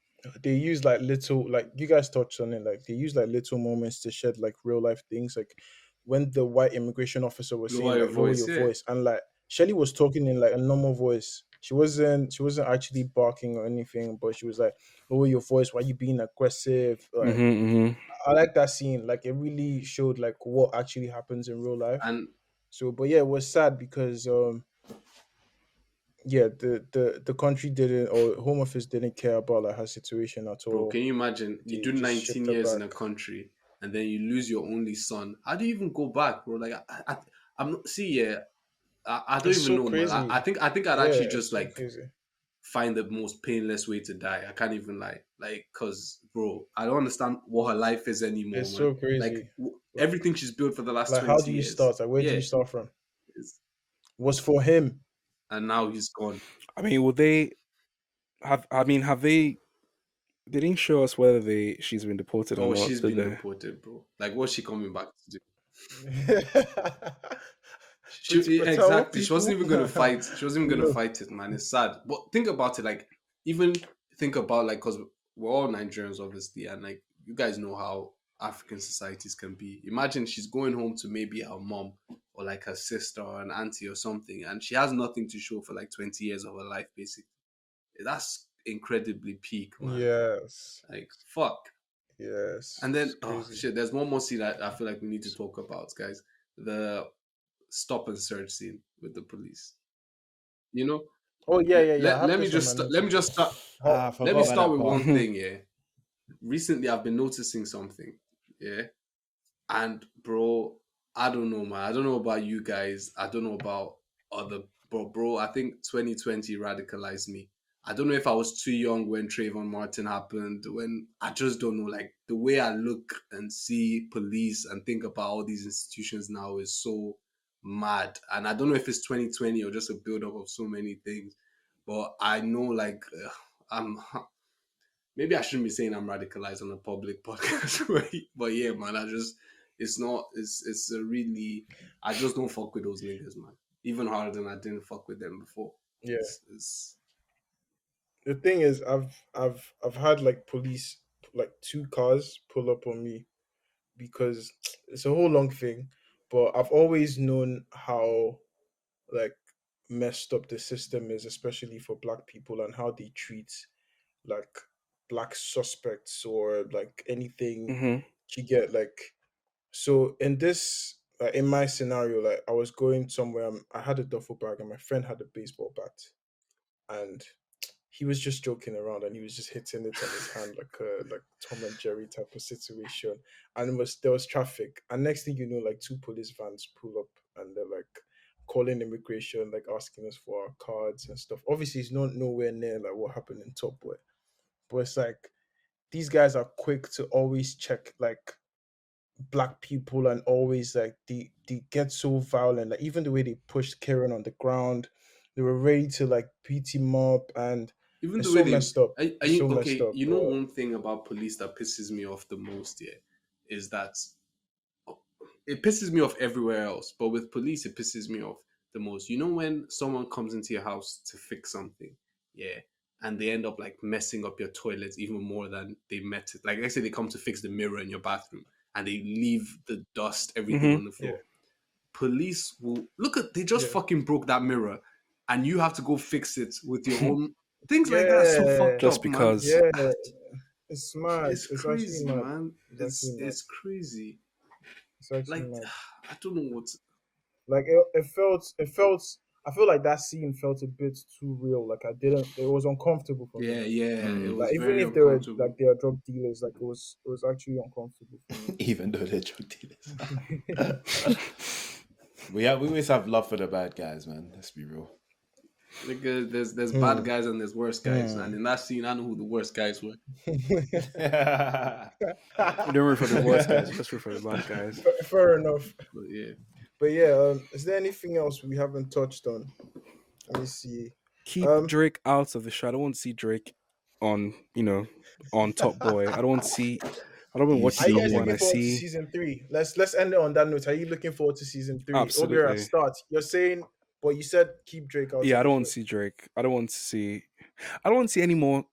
use like little, like you guys touched on it, like they use like little moments to shed like real life things, like when the white immigration officer was Lower saying your like lower voice, your yeah. voice, and like Shelly was talking in like a normal voice. She wasn't actually barking or anything, but she was like, lower your voice, why you being aggressive? Like Hmm. I like that scene. Like it really showed like what actually happens in real life. And So but yeah, it was sad because yeah, the country didn't, or home office didn't care about like her situation at bro, all. can you imagine you They do just 19 shipped her years in back. a country and then you lose your only son? How do you even go back, bro? Like I'm not see, yeah. I don't It's even so know, man. crazy. I think I'd Yeah, actually just it's so like crazy. find the most painless way to die. I can't even lie, like, cause bro, I don't understand what her life is anymore, It's man. so Like crazy. everything she's built for the last Like, how 20 do you years, start? Like, where do yeah, you start from? it's- Was for him. and now he's gone. I mean, will they have? I mean, have they? They didn't show us whether she's been deported or Oh, not, she's did been they? deported, bro. Like, what's she coming back to do? Priti Patel Exactly. She wasn't people. even gonna fight. She wasn't even gonna No. fight it, man. It's sad. But think about it. Like, even think about like, cause we're all Nigerians, obviously, and like you guys know how African societies can be. Imagine she's going home to maybe her mom or like her sister or an auntie or something, and she has nothing to show for like 20 years of her life, basically. That's incredibly peak, man. Yes. Like, fuck. Yes. And It's then, oh crazy. shit, there's one more scene that I feel like we need to talk about, guys. The stop and search scene with the police. You know, Oh yeah, yeah, yeah. I have let me this on my just notes let me as well. just start. I Let me forgot about start that with part. one thing. Yeah, recently I've been noticing something. Yeah, and bro, I don't know, man. I don't know about you guys. I don't know about other, but bro, I think 2020 radicalized me. I don't know if I was too young when Trayvon Martin happened. When I just don't know, like the way I look and see police and think about all these institutions now is so mad. And I don't know if it's 2020 or just a buildup of so many things. But I know, like, I'm maybe I shouldn't be saying I'm radicalized on a public podcast, but yeah, man, it's not, it's a really, I just don't fuck with those niggas, man. Even harder than I didn't fuck with them before. Yeah. It's The thing is, I've had like police, like two cars pull up on me because it's a whole long thing, but I've always known how like messed up the system is, especially for black people, and how they treat like black suspects or like anything Hmm. you get like. So in this in my scenario, like I was going somewhere, I had a duffel bag and my friend had a baseball bat, and he was just joking around and he was just hitting it on his hand like a like Tom and Jerry type of situation. And there was traffic. And next thing you know, like two police vans pull up and they're like calling immigration, like asking us for our cards and stuff. Obviously, it's not nowhere near like what happened in Top Boy, but it's like these guys are quick to always check like black people and always like they get so violent. Like even the way they pushed Karen on the ground, they were ready to like beat him up, and Even it's the way so they messed up. are It's you so messed okay, up. you know one thing about police that pisses me off the most, yeah, is that it pisses me off everywhere else, but with police it pisses me off the most. You know when someone comes into your house to fix something, yeah, and they end up like messing up your toilets even more than they met it. Like let's say they come to fix the mirror in your bathroom and they leave the dust, everything Hmm. on the Yeah, floor. Police will look at they just yeah, fucking broke that mirror and you have to go fix it with your own things like that are so yeah, fucked Just up, man. because. yeah. It's mad. It's It's actually crazy, mad. man. It's It's actually mad. it's crazy. It's actually Like mad. I don't know what. Like it felt. It felt. I feel like that scene felt a bit too real. Like I didn't. It was uncomfortable for me. Yeah, yeah, it Mm. Like was even very if they were like uncomfortable. they are drug dealers, like it was actually uncomfortable for me. Even though they're drug dealers. We always have love for the bad guys, man. Let's be real. Like there's bad Hmm. guys and there's worse guys, and in that scene, I know who the worst guys were. We don't root for the worst guys, we just root for the bad guys. Fair enough. But yeah, But yeah, is there anything else we haven't touched on? Let me see. Keep Um, Drake out of the show. I don't want to see Drake on, on Top Boy. I don't want to see. I don't want to You watch are you season guys see, one. looking I forward to see season three? Let's end it on that note. Are you looking forward to season three? Obiora, absolutely. start. You're saying, but you said keep Drake out Yeah, of I the don't want show. to see Drake. I don't want to see. I don't want to see any more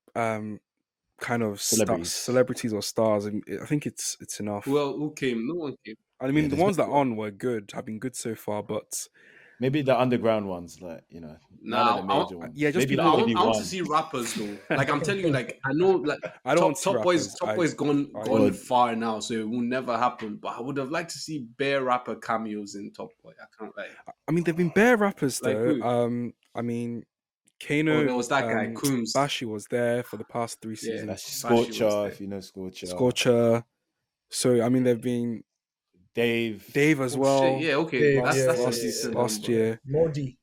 kind of celebrities. celebrities or stars. I think it's enough. who came? No one came. I Yeah, mean, the there's ones that been are on were good. Have been good so far, but maybe the underground ones, like none of the Now major ones. yeah, just Maybe no, like people. I want to only see rappers though. Like I'm telling you, like I know, like I don't want to see rappers. Top Boy's I gone one. far now, so it will never happen. But I would have liked to see bare rapper cameos in Top Boy. I can't like I mean, there've been bare rappers like though. who? I mean, Oh, Kano, there was that guy Coombs. Bashi was there for the past three Yeah, That's seasons. Bashi was Scorcher, there. if you know Scorcher. Scorcher. So I mean, there've been Dave. Dave as Oh shit, well yeah, okay, Dave, that's yeah, that's yeah, a yeah, last decent yeah, last number. yeah. year. Modi.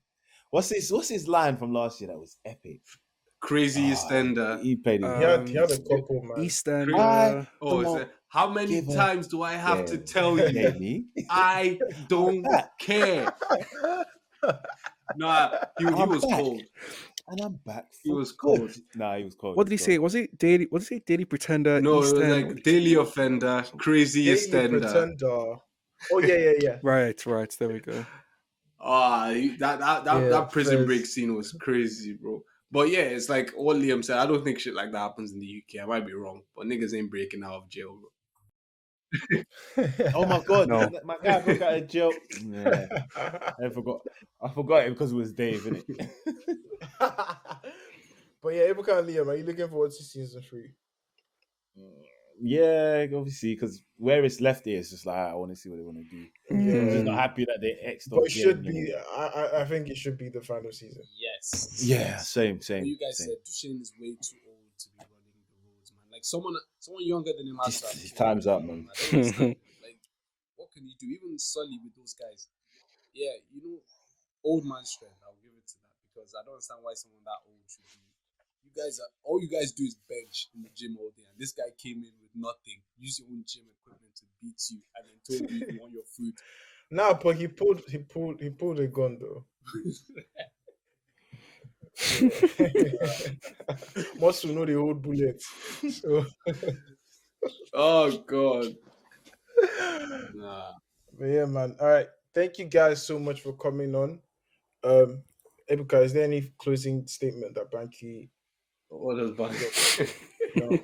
What's his line from last year that was epic? Crazy Estender. He played his He had a Um, couple, man. I Eastender. Oh, is don't it? How many give a times do I have to damn. tell Yeah, you? me. I I'm don't back. care. Nah, he I'm was back. cold. And I'm back He for was good. cold. Nah, he was cold. What did he say? Was it Daily? What did he say? Daily Pretender, No, it East was End. What like did he say? Daily Offender, Crazy Daily Estender. Pretender. Oh yeah, yeah, yeah. Right. There we go. Yeah, That prison break Fez. scene was crazy, bro. But yeah, it's like what Liam said. I don't think shit like that happens in the UK. I might be wrong, but niggas ain't breaking out of jail, bro. Oh my god, No. my guy broke out of jail. Yeah, I forgot. I forgot it because it was Dave, innit? But yeah, Ebuka and Liam, are you looking forward to season three? Yeah, obviously, because where it's left here, it's just like I want to see what they want to do. I'm just not Yeah, happy that they X'd but off it should Jen, be. I think it should be the final season. Yes. Yeah, same. But you guys said Duchesne is way too old to be running the roads, man. Like someone younger than him has to have His killed time's him, up, man. I don't understand. Like, what can you do? Even Sully with those guys. Yeah, old man strength. I'll give it to that because I don't understand why someone that old should be. All you guys do is bench in the gym all day, and this guy came in with nothing. Use your own gym equipment to beat you, and then told you if you want your food. Nah, but he pulled a gun though. Muscle know the old bullets. So Oh god. Nah. but yeah, man. All right. Thank you guys so much for coming on. Ebuka, is there any closing statement that Banky? What does Bank? No.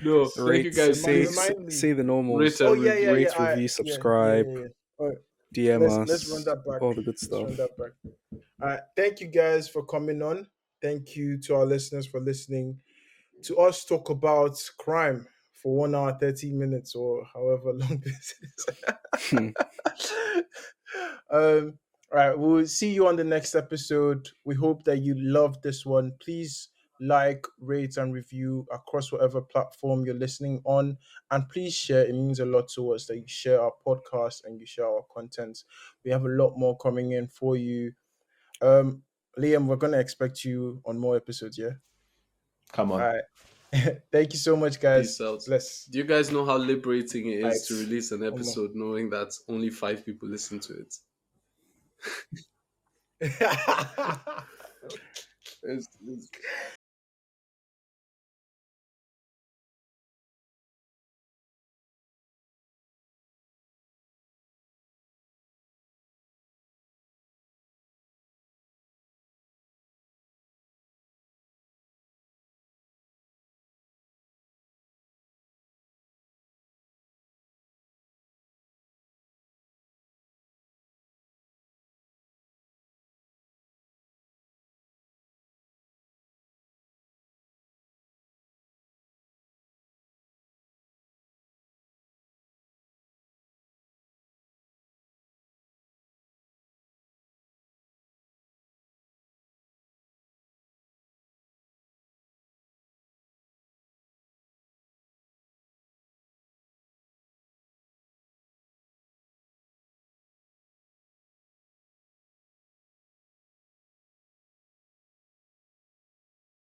No, thank you Rate, guys. Remind me. say the normals. Rate Oh and yeah, yeah, yeah. Rate, All right. review, Yeah, subscribe, yeah. All right. DM Let's run us, that back. all the good Let's stuff. run that back. All right. Thank you guys for coming on. Thank you to our listeners for listening to us talk about crime for 1 hour 30 minutes or however long this is. All right, we'll see you on the next episode. We hope that you loved this one. Please like, rate, and review across whatever platform you're listening on. And please share. It means a lot to us that you share our podcast and you share our content. We have a lot more coming in for you. Um, Liam, we're gonna expect you on more episodes, yeah? Come All on. right. Thank you so much, guys. Peace out. Bless. Do you guys know how liberating it is Right. to release an One more. episode knowing that only 5 people listen to it? It's